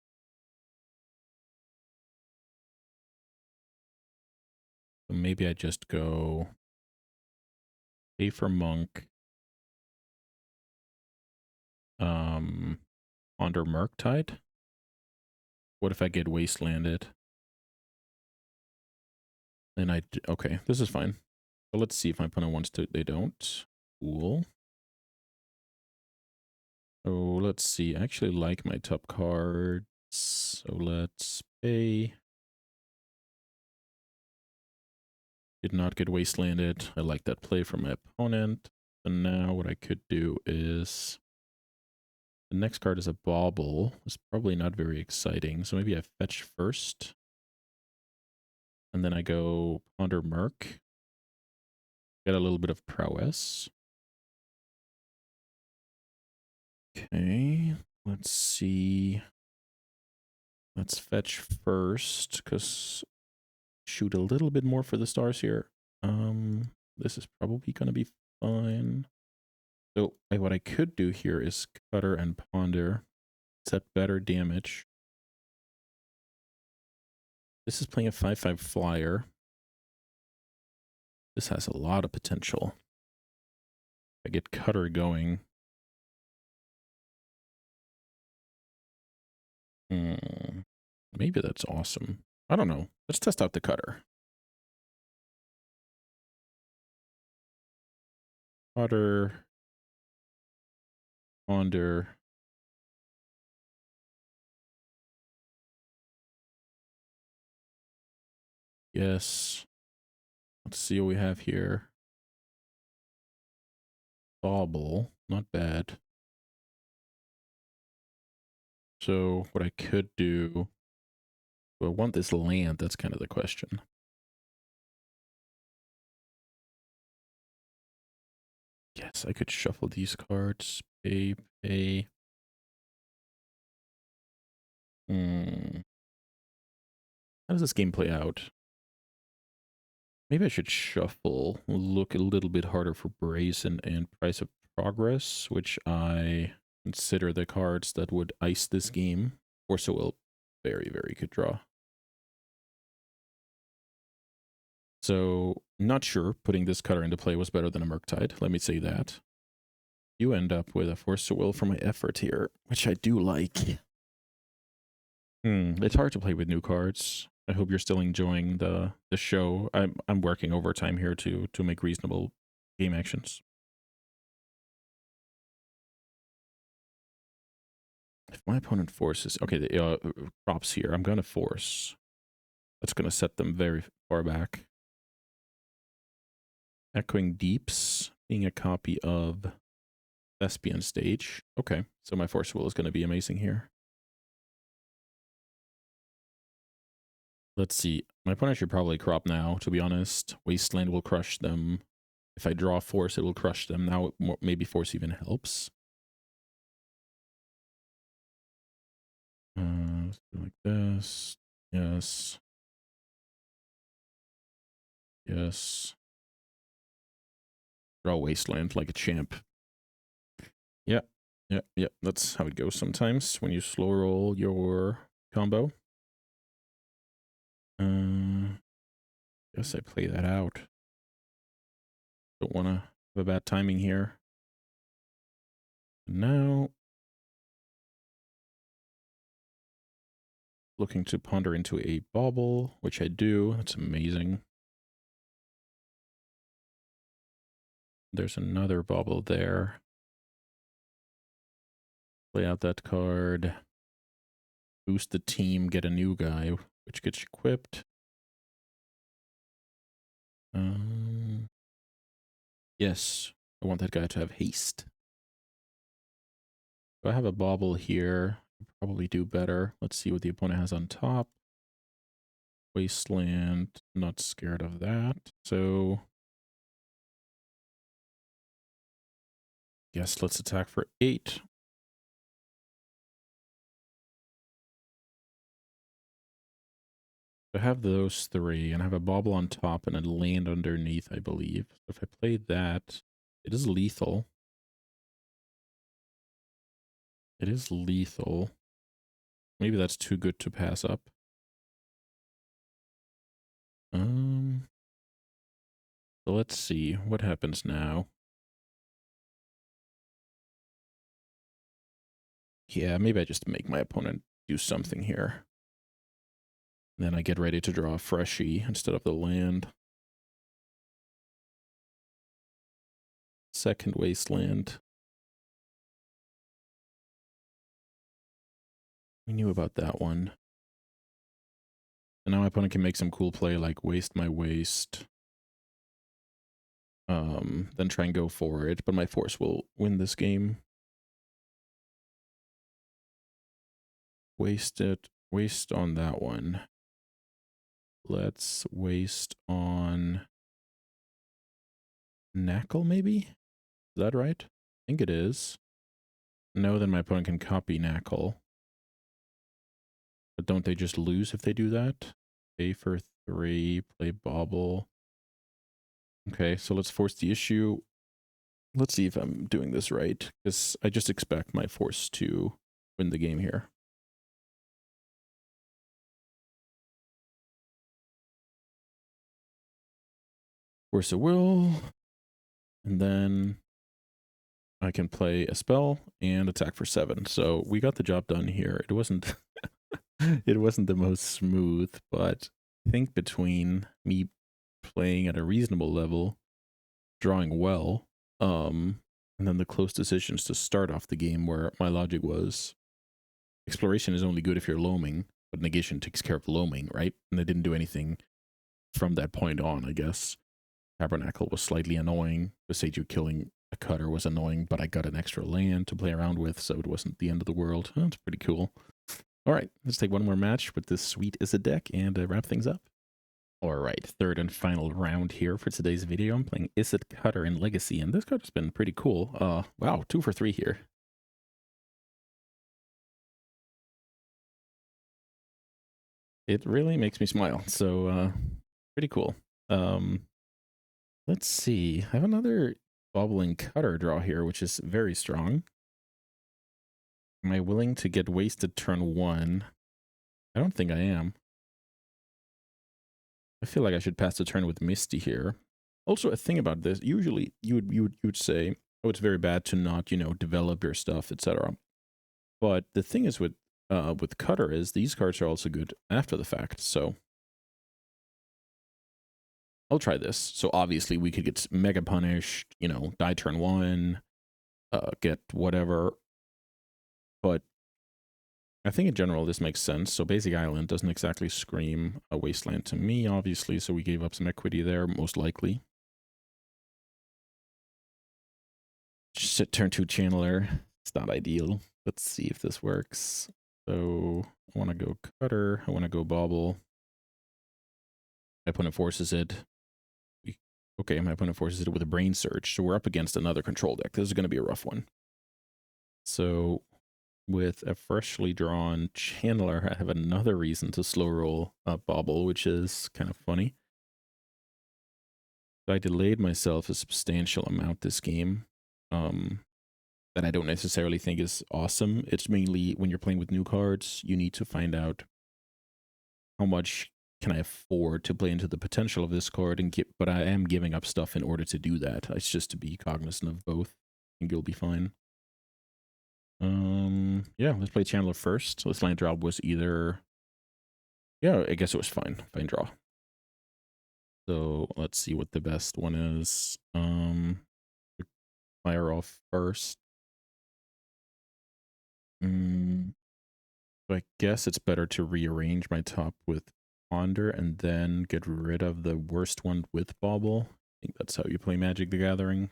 So maybe I just go A for Monk. Under Murktide. What if I get wastelanded? Then okay, this is fine. So let's see if my opponent wants to. They don't. Cool. So let's see. I actually like my top cards. So let's pay. Did not get wastelanded. I like that play from my opponent. And now what I could do is the next card is a bauble. It's probably not very exciting. So maybe I fetch first. And then I go Ponder Merc. Get a little bit of prowess. Okay, let's see. Let's fetch first, because shoot a little bit more for the stars here. This is probably going to be fine. So what I could do here is Cutter and Ponder. Set better damage. This is playing a 5/5 flyer. This has a lot of potential. If I get Cutter going. Maybe that's awesome. I don't know. Let's test out the Cutter. Cutter. Ponder. Yes. Let's see what we have here. Bauble. Not bad. So what I could do, do I want this land? That's kind of the question. Yes, I could shuffle these cards. Pay. How does this game play out? Maybe I should shuffle, look a little bit harder for Brazen and Price of Progress, which I consider the cards that would ice this game. Force of Will, very, very good draw. So, not sure putting this Cutter into play was better than a Murktide. Let me say that. You end up with a Force of Will for my effort here, which I do like. It's hard to play with new cards. I hope you're still enjoying the show. I'm working overtime here to make reasonable game actions. If my opponent forces, okay, the crops here, I'm gonna force. That's gonna set them very far back. Echoing Deeps being a copy of Thespian Stage. Okay, so my force will is gonna be amazing here. Let's see. My opponent should probably crop now, to be honest. Wasteland will crush them. If I draw force, it will crush them. Now, maybe force even helps. Like this. Yes. Yes. Draw Wasteland like a champ. Yep. That's how it goes sometimes when you slow roll your combo. Guess I play that out. Don't want to have a bad timing here. Now, looking to ponder into a bauble, which I do. That's amazing. There's another bauble there. Play out that card. Boost the team, get a new guy, which gets equipped. Yes, I want that guy to have haste. If I have a bauble here, I'll probably do better. Let's see what the opponent has on top. Wasteland, not scared of that. So, yes, let's attack for 8. I have those 3, and I have a bauble on top and a land underneath, I believe. So if I play that, it is lethal. It is lethal. Maybe that's too good to pass up. So let's see what happens now. Yeah, maybe I just make my opponent do something here. Then I get ready to draw a freshie instead of the land. Second wasteland. We knew about that one. And now my opponent can make some cool play like waste my waste. Then try and go for it, but my force will win this game. Waste it. Waste on that one. Let's waste on Knackle, maybe? Is that right? I think it is. No, then my opponent can copy Knackle. But don't they just lose if they do that? Pay for 3, play Bobble. Okay, so let's force the issue. Let's see if I'm doing this right, because I just expect my force to win the game here. Force a will, and then I can play a spell and attack for 7. So we got the job done here. It wasn't it wasn't the most smooth, but I think between me playing at a reasonable level, drawing well, and then the close decisions to start off the game where my logic was exploration is only good if you're loaming, but negation takes care of loaming, right? And they didn't do anything from that point on, I guess. Tabernacle was slightly annoying. The Seiju killing a cutter was annoying, but I got an extra land to play around with, so it wasn't the end of the world. Oh, that's pretty cool. All right, let's take one more match with this sweet Izzet deck and wrap things up. All right, third and final round here for today's video. I'm playing Izzet Cutter in Legacy, and this card has been pretty cool. Wow, 2 for 3 here. It really makes me smile, so pretty cool. Let's see. I have another Bobbling Cutter draw here, which is very strong. Am I willing to get wasted turn 1? I don't think I am. I feel like I should pass the turn with Misty here. Also, a thing about this, usually you would say, oh, it's very bad to not, you know, develop your stuff, etc. But the thing is with Cutter is these cards are also good after the fact, so I'll try this. So obviously we could get mega punished, you know, die turn 1, get whatever. But I think in general this makes sense. So Basic Island doesn't exactly scream a wasteland to me, obviously, so we gave up some equity there, most likely. Just turn 2 Channeler. It's not ideal. Let's see if this works. So I want to go Cutter. I want to go Bobble. My opponent forces it. Okay, my opponent forces it with a Brain Surge. So we're up against another control deck. This is going to be a rough one. So with a freshly drawn Channeler, I have another reason to slow roll Bobble, which is kind of funny. So I delayed myself a substantial amount this game. That I don't necessarily think is awesome. It's mainly when you're playing with new cards, you need to find out how much can I afford to play into the potential of this card, and but I am giving up stuff in order to do that. It's just to be cognizant of both. I think you'll be fine. Yeah, let's play Chandler first. So this land drop was either, yeah, I guess it was fine. Fine draw. So let's see what the best one is. Fire off first. So I guess it's better to rearrange my top with Ponder and then get rid of the worst one with Bobble. I think that's how you play Magic the Gathering.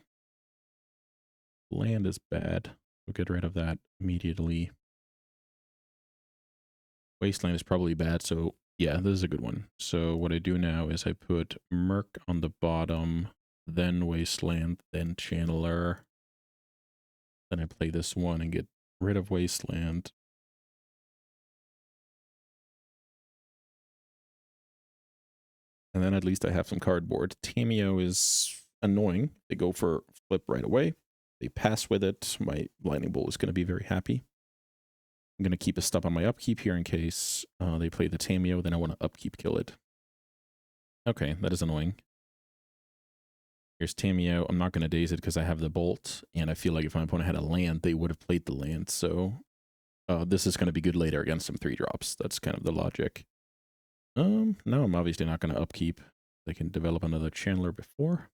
Land is bad. We'll get rid of that immediately. Wasteland is probably bad, so yeah, this is a good one. So what I do now is I put Merc on the bottom, then Wasteland, then Channeler. Then I play this one and get rid of Wasteland. And then at least I have some cardboard. Tameo is annoying. They go for flip right away. They pass with it. My Lightning Bolt is going to be very happy. I'm going to keep a stop on my upkeep here in case they play the Tameo. Then I want to upkeep kill it. Okay, that is annoying. Here's Tameo. I'm not going to daze it because I have the Bolt. And I feel like if my opponent had a land, they would have played the land. So this is going to be good later against some 3-drops. That's kind of the logic. No, I'm obviously not going to upkeep. They can develop another Chandler before.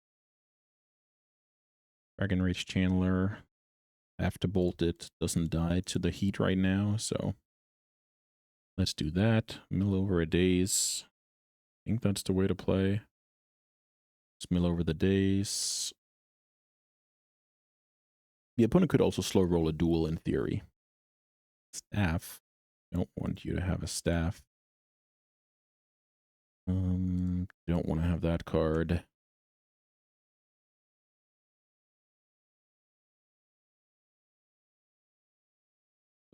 Dragon Rage Chandler. I have to bolt it. Doesn't die to the heat right now, so let's do that. Mill over a daze. I think that's the way to play. Let's mill over the daze. The opponent could also slow roll a duel in theory. Staff. Don't want you to have a staff. Don't want to have that card.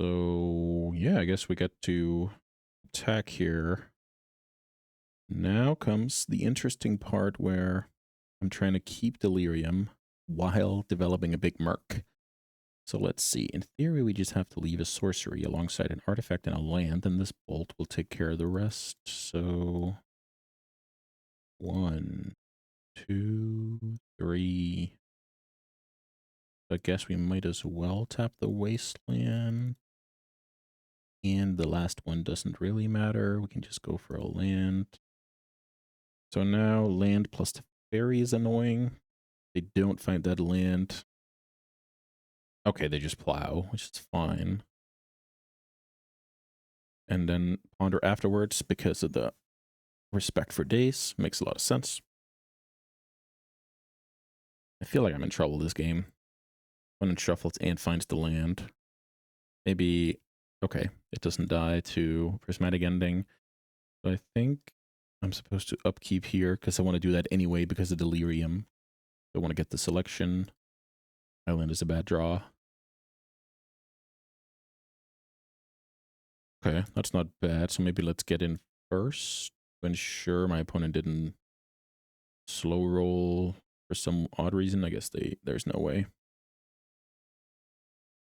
So, yeah, I guess we get to attack here. Now comes the interesting part where I'm trying to keep Delirium while developing a big Merc. So let's see. In theory, we just have to leave a sorcery alongside an artifact and a land, and this bolt will take care of the rest. So 1, 2, 3. I guess we might as well tap the Wasteland. And the last one doesn't really matter. We can just go for a land. So now land plus the fairy is annoying. They don't find that land. Okay, they just plow, which is fine. And then ponder afterwards because of the respect for days. Makes a lot of sense. I feel like I'm in trouble this game. When it shuffles and finds the land. Maybe, okay, it doesn't die to prismatic ending. So I think I'm supposed to upkeep here because I want to do that anyway because of delirium. I want to get the selection. Island is a bad draw. Okay, that's not bad. So maybe let's get in first to ensure my opponent didn't slow roll for some odd reason. I guess there's no way.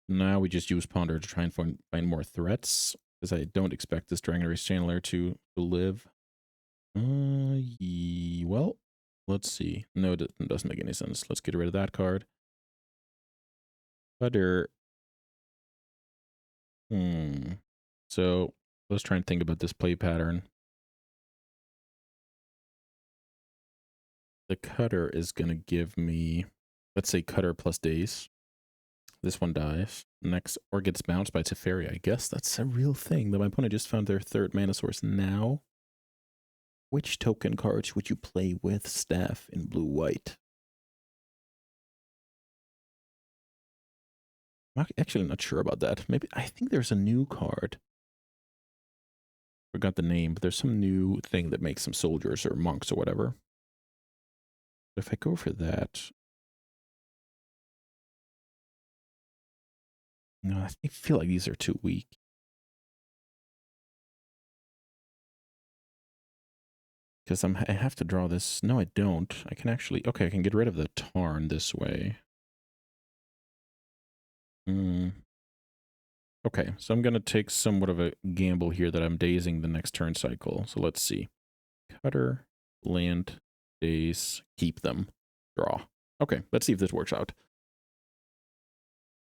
Now we just use Ponder to try and find more threats because I don't expect this Dragon Race Chandler to live. Well, let's see. No, it doesn't make any sense. Let's get rid of that card. Cutter. So let's try and think about this play pattern. The cutter is going to give me, let's say, cutter plus days. This one dies. Next, or gets bounced by Teferi. I guess that's a real thing. That my opponent just found their third mana source now. Which token cards would you play with staff in blue-white? I'm actually not sure about that. Maybe, I think there's a new card. Forgot the name, but there's some new thing that makes some soldiers or monks or whatever. If I go for that, no, I feel like these are too weak. Because I have to draw this. No, I don't. I can actually, okay, I can get rid of the Tarn this way. Okay, so I'm going to take somewhat of a gamble here that I'm dazing the next turn cycle. So let's see. Cutter, land, daze, keep them, draw. Okay, let's see if this works out.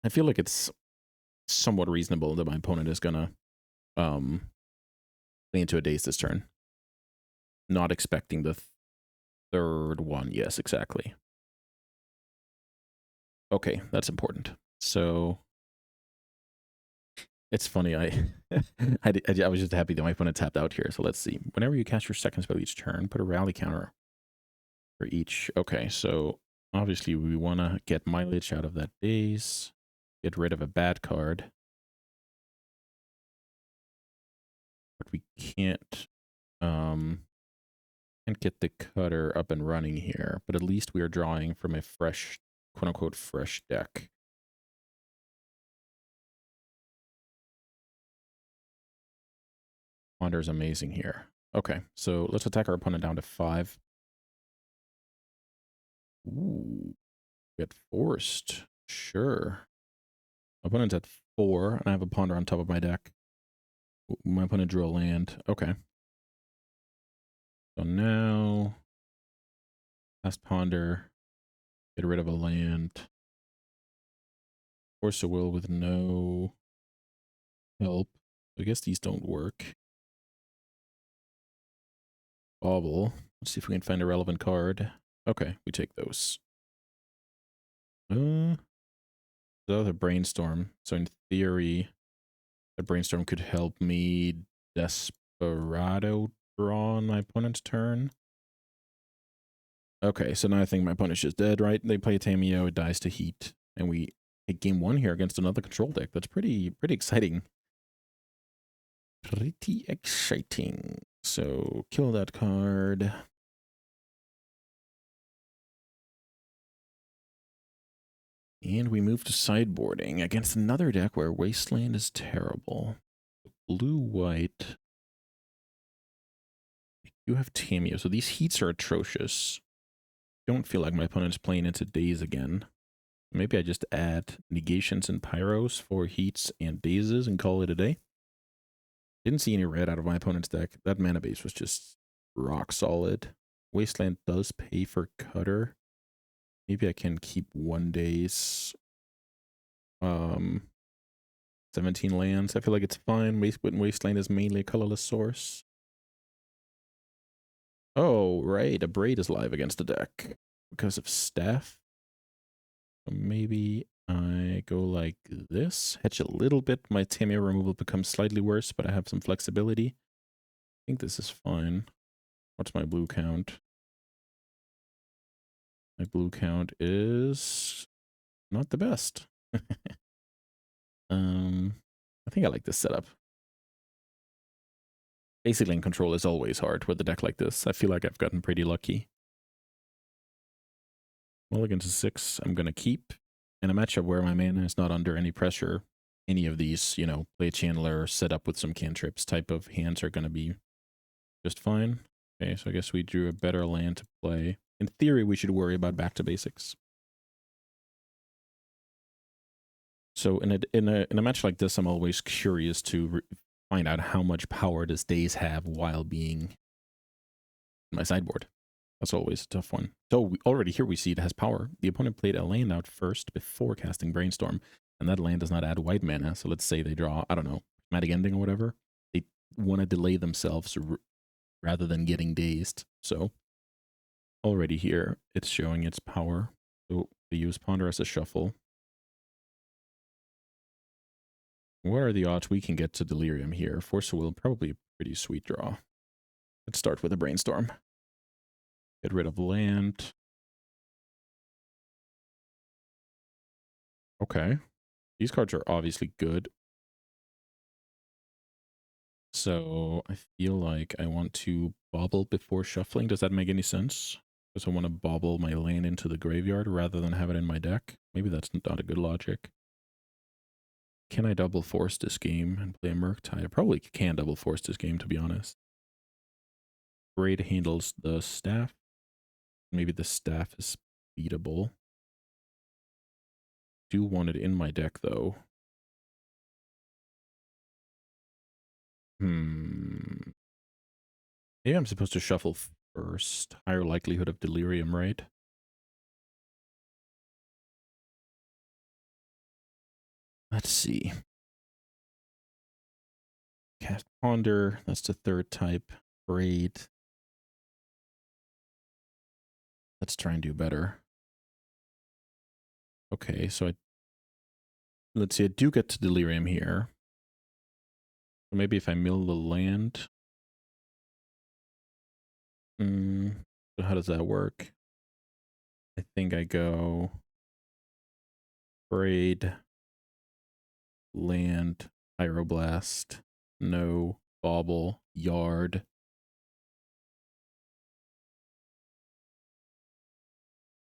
I feel like it's somewhat reasonable that my opponent is going to play into a daze this turn. Not expecting the third one. Yes, exactly. Okay, that's important. So it's funny. I was just happy that my opponent tapped out here. So let's see. Whenever you cast your second spell each turn, put a rally counter for each. Okay, so obviously we want to get mileage out of that daze. Get rid of a bad card. But we can't get the cutter up and running here. But at least we are drawing from a fresh, quote-unquote, fresh deck. Wander is amazing here. Okay, so let's attack our opponent down to 5. Ooh, get forced. Sure. Opponent's at 4, and I have a ponder on top of my deck. My opponent drew a land. Okay. So now, last ponder, get rid of a land. Force a will with no help. I guess these don't work. Bauble. Let's see if we can find a relevant card. Okay, we take those. The other brainstorm. So in theory, the brainstorm could help me Desperado draw on my opponent's turn. Okay, so now I think my opponent's just dead, right? They play Tameo, it dies to heat, and we take game 1 here against another control deck. That's pretty exciting. Pretty exciting. So kill that card. And we move to sideboarding against another deck where Wasteland is terrible. Blue-white. You have Tameo, so these heats are atrocious. Don't feel like my opponent's playing into Daze again. Maybe I just add negations and pyros for heats and dazes and call it a day. Didn't see any red out of my opponent's deck. That mana base was just rock solid. Wasteland does pay for Cutter. Maybe I can keep 1 days. 17 lands. I feel like it's fine. Wasteland is mainly a colorless source. Oh, right. A Braid is live against the deck because of Staff. So maybe I go like this. Hedge a little bit. My Tameo removal becomes slightly worse, but I have some flexibility. I think this is fine. What's my blue count? My blue count is not the best. I think I like this setup. Basic lane control is always hard with a deck like this. I feel like I've gotten pretty lucky. Mulligan to 6, I'm going to keep. In a matchup where my mana is not under any pressure, any of these, you know, play a channeler, set up with some cantrips type of hands are going to be just fine. Okay, so I guess we drew a better land to play. In theory, we should worry about back to basics. So in a match like this, I'm always curious to find out how much power does Daze have while being in my sideboard. That's always a tough one. So already here we see it has power. The opponent played a land out first before casting Brainstorm, and that land does not add white mana. So let's say they draw, I don't know, Prismatic Ending or whatever. They want to delay themselves rather than getting dazed. So already here, it's showing its power. So they use Ponder as a shuffle. What are the odds we can get to Delirium here? Force of Will, probably a pretty sweet draw. Let's start with a Brainstorm. Get rid of land. Okay. These cards are obviously good. So I feel like I want to bobble before shuffling. Does that make any sense? Because I want to bobble my land into the graveyard rather than have it in my deck. Maybe that's not a good logic. Can I double force this game and play a Murktide? I probably can double force this game, to be honest. Braid handles the staff. Maybe the staff is beatable. Do want it in my deck, though. Maybe I'm supposed to shuffle first. Higher likelihood of Delirium, right? Let's see. Cast Ponder. That's the third type. Braid. Let's try and do better. Okay, so let's see. I do get to Delirium here. So maybe if I mill the land. So how does that work? I think I go Braid, land, Pyroblast, no, Bauble, Yard.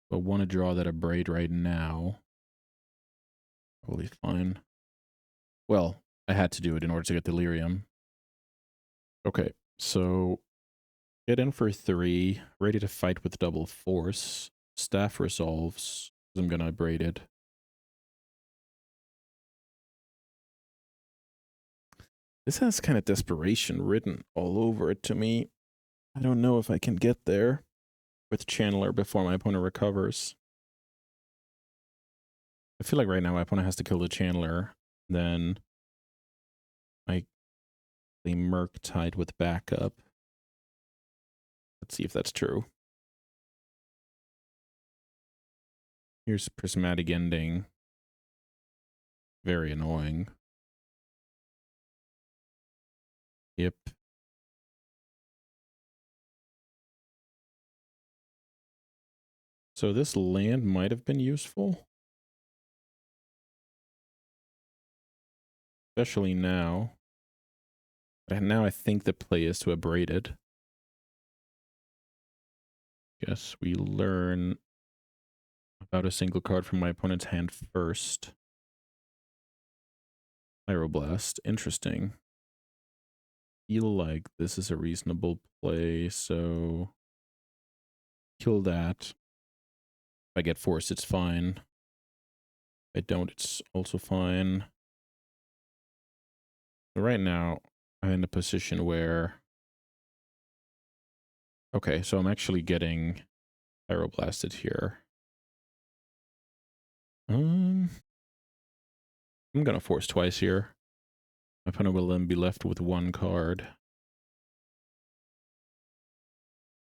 But want to draw that a Braid right now. Probably fine. Well, I had to do it in order to get Delirium. Okay, so get in for 3, ready to fight with double force. Staff resolves. I'm gonna Braid it. This has kind of desperation written all over it to me. I don't know if I can get there with Channeler before my opponent recovers. I feel like right now my opponent has to kill the Channeler. Then I play Murktide with backup. Let's see if that's true. Here's prismatic ending. Very annoying. Yep. So this land might have been useful. Especially now. And now I think the play is to abrade it. Guess we learn about a single card from my opponent's hand first. Pyroblast. Interesting. Feel like this is a reasonable play, so kill that. If I get forced, it's fine. If I don't, it's also fine. So right now, I'm in a position where... Okay, so I'm actually getting pyroblasted here. I'm gonna force twice here. My opponent will then be left with one card.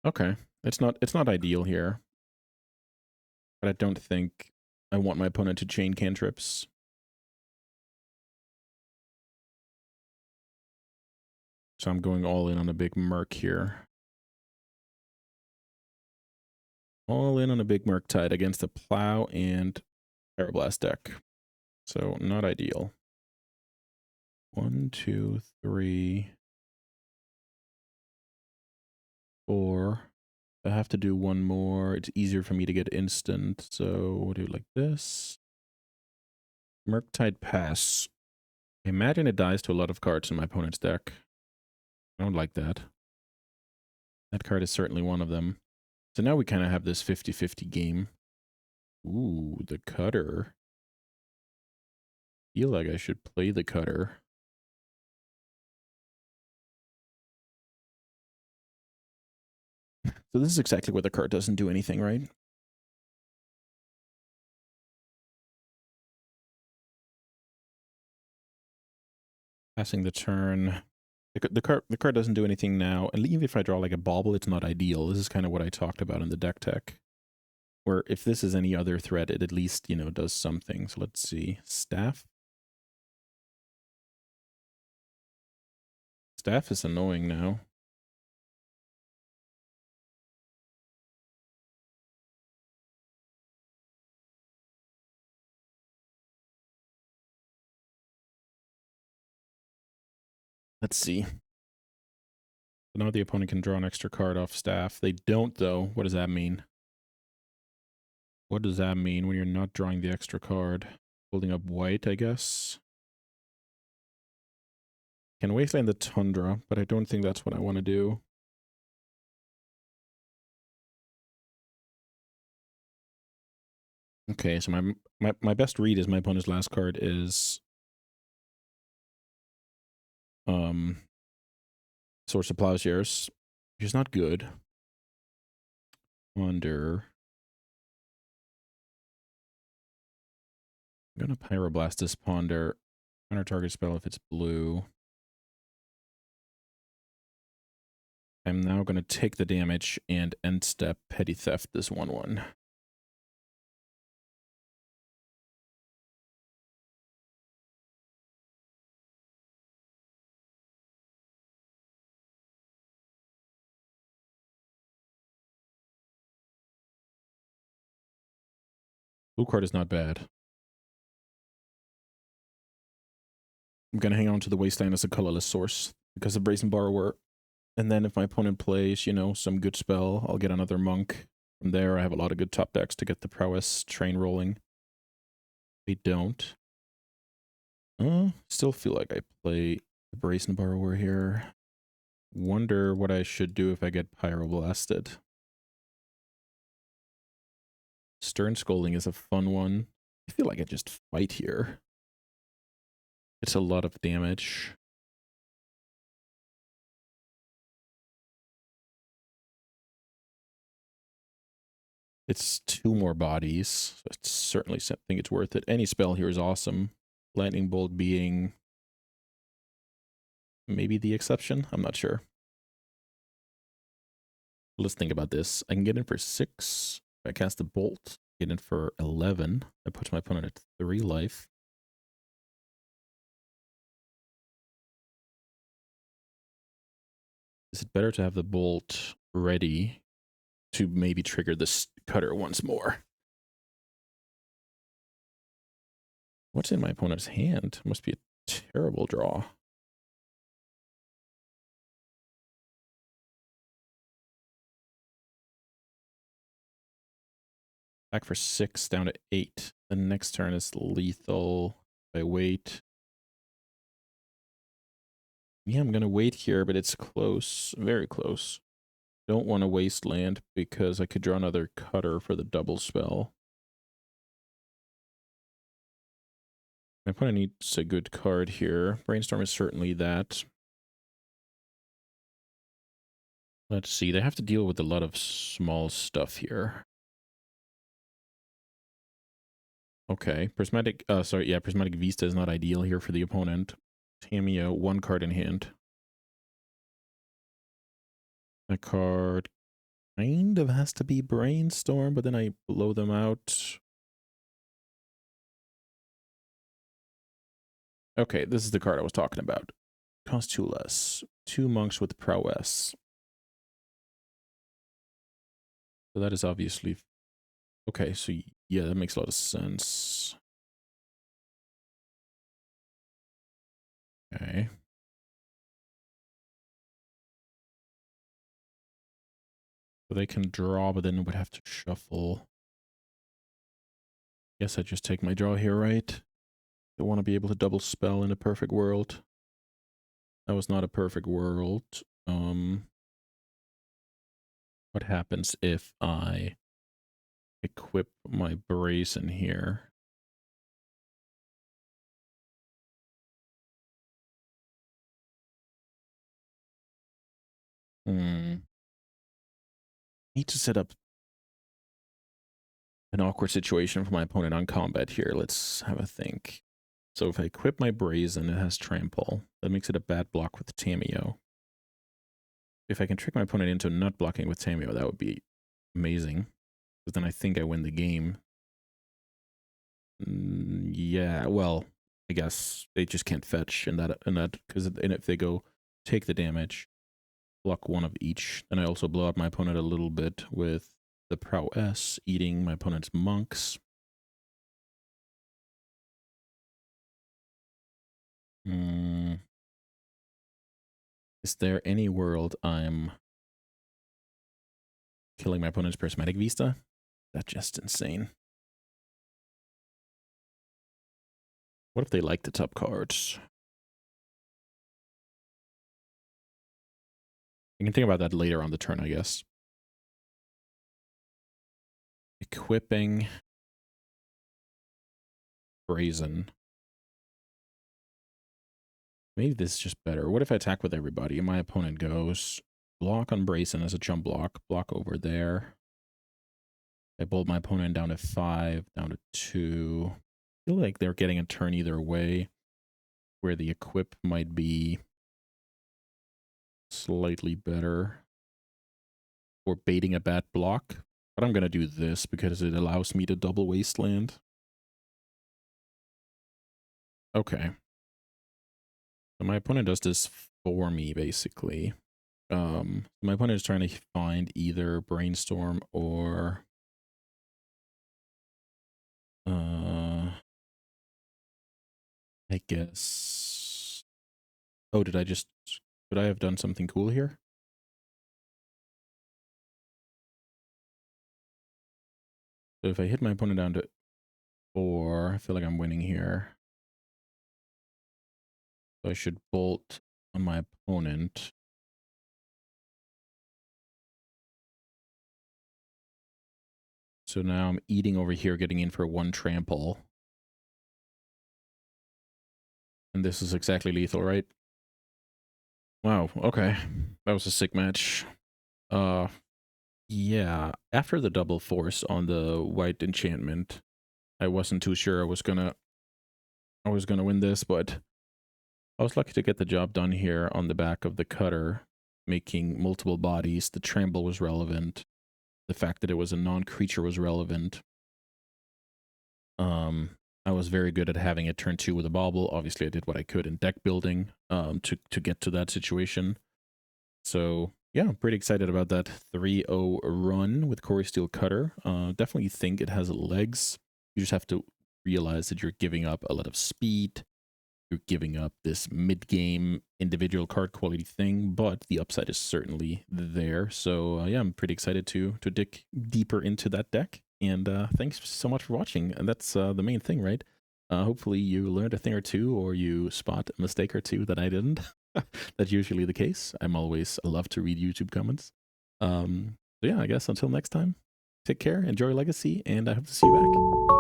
Okay, it's not ideal here, but I don't think I want my opponent to chain cantrips. So I'm going all in on a big Merc here. All in on a big Murktide against a Plow and Pyroblast deck. So not ideal. 1, 2, 3, 4. I have to do one more. It's easier for me to get instant, so we'll do it like this. Murktide pass. Imagine it dies to a lot of cards in my opponent's deck. I don't like that. That card is certainly one of them. So now we kind of have this 50-50 game. Ooh, the cutter. Feel like I should play the cutter. So this is exactly what the card doesn't do anything, right? Passing the turn. The card doesn't do anything now. And even if I draw like a bauble, it's not ideal. This is kind of what I talked about in the deck tech. Where if this is any other threat, it at least, you know, does something. So let's see. Staff. Staff is annoying now. Let's see. So now the opponent can draw an extra card off staff. They don't, though. What does that mean? What does that mean when you're not drawing the extra card? Holding up white, I guess. Can wasteland the Tundra, but I don't think that's what I want to do. Okay, so my best read is my opponent's last card is Source of Plowshares, which is not good. Ponder. I'm gonna Pyroblast this Ponder. Counter target spell if it's blue. I'm now gonna take the damage and end step Petty Theft this 1/1. Blue card is not bad. I'm going to hang on to the Wasteland as a colorless source because of Brazen Borrower. And then if my opponent plays, you know, some good spell, I'll get another Monk. From there, I have a lot of good top decks to get the prowess train rolling. They don't. Still feel like I play the Brazen Borrower here. Wonder what I should do if I get Pyroblasted. Stern Scolding is a fun one. I feel like I just fight here. It's a lot of damage. It's 2 more bodies. So it's certainly think it's worth it. Any spell here is awesome. Lightning Bolt being maybe the exception. I'm not sure. Let's think about this. I can get in for 6. If I cast a bolt, get in for 11. That puts my opponent at 3 life. Is it better to have the bolt ready to maybe trigger this cutter once more? What's in my opponent's hand? Must be a terrible draw. Back for 6, down to 8. The next turn is lethal. If I wait. Yeah, I'm going to wait here, but it's close. Very close. Don't want to waste land because I could draw another cutter for the double spell. My opponent needs a good card here. Brainstorm is certainly that. Let's see. They have to deal with a lot of small stuff here. Okay. Prismatic Vista is not ideal here for the opponent. Tamiya, 1 card in hand. That card kind of has to be Brainstorm, but then I blow them out. Okay, this is the card I was talking about. Cost 2 less. 2 monks with prowess. So that is obviously... Okay, so yeah, that makes a lot of sense. Okay. So they can draw, but then would have to shuffle. Guess I just take my draw here, right? I want to be able to double spell in a perfect world. That was not a perfect world. What happens if I equip my brazen here? Need to set up an awkward situation for my opponent on combat here. Let's have a think. So if I equip my brazen, it has trample. That makes it a bad block with Tamiyo. If I can trick my opponent into not blocking with Tamiyo, that would be amazing. Because then I think I win the game. Yeah, well, I guess they just can't fetch in that because if they go take the damage, block 1 of each, then I also blow up my opponent a little bit with the prowess, eating my opponent's monks. Is there any world I'm killing my opponent's prismatic vista? That's just insane. What if they like the top cards? I can think about that later on the turn, I guess. Equipping brazen. Maybe this is just better. What if I attack with everybody and my opponent goes block on brazen as a jump block, block over there. I bolt my opponent down to 5, down to 2. I feel like they're getting a turn either way, where the equip might be slightly better, or baiting a bad block. But I'm going to do this because it allows me to double wasteland. Okay. So my opponent does this for me, basically. My opponent is trying to find either Brainstorm or... I guess... Oh, could I have done something cool here? So if I hit my opponent down to 4, I feel like I'm winning here. So I should bolt on my opponent. So now I'm eating over here, getting in for 1 trample. And this is exactly lethal, right? Wow, okay. That was a sick match. Yeah, after the double force on the white enchantment, I wasn't too sure I was gonna win this, but I was lucky to get the job done here on the back of the cutter. making multiple bodies. The trample was relevant. The fact that it was a non-creature was relevant. I was very good at having it turn 2 with a bauble. Obviously, I did what I could in deck building to get to that situation. So yeah, I'm pretty excited about that 3-0 run with Corey Steel Cutter. Definitely think it has legs. You just have to realize that you're giving up a lot of speed. You're giving up this mid-game individual card quality thing, but the upside is certainly there. So yeah, I'm pretty excited to dig deeper into that deck. And thanks so much for watching. And that's the main thing, right? Hopefully you learned a thing or two, or you spot a mistake or two that I didn't. That's usually the case. I love to read YouTube comments. So yeah, I guess until next time, take care, enjoy Legacy, and I hope to see you back.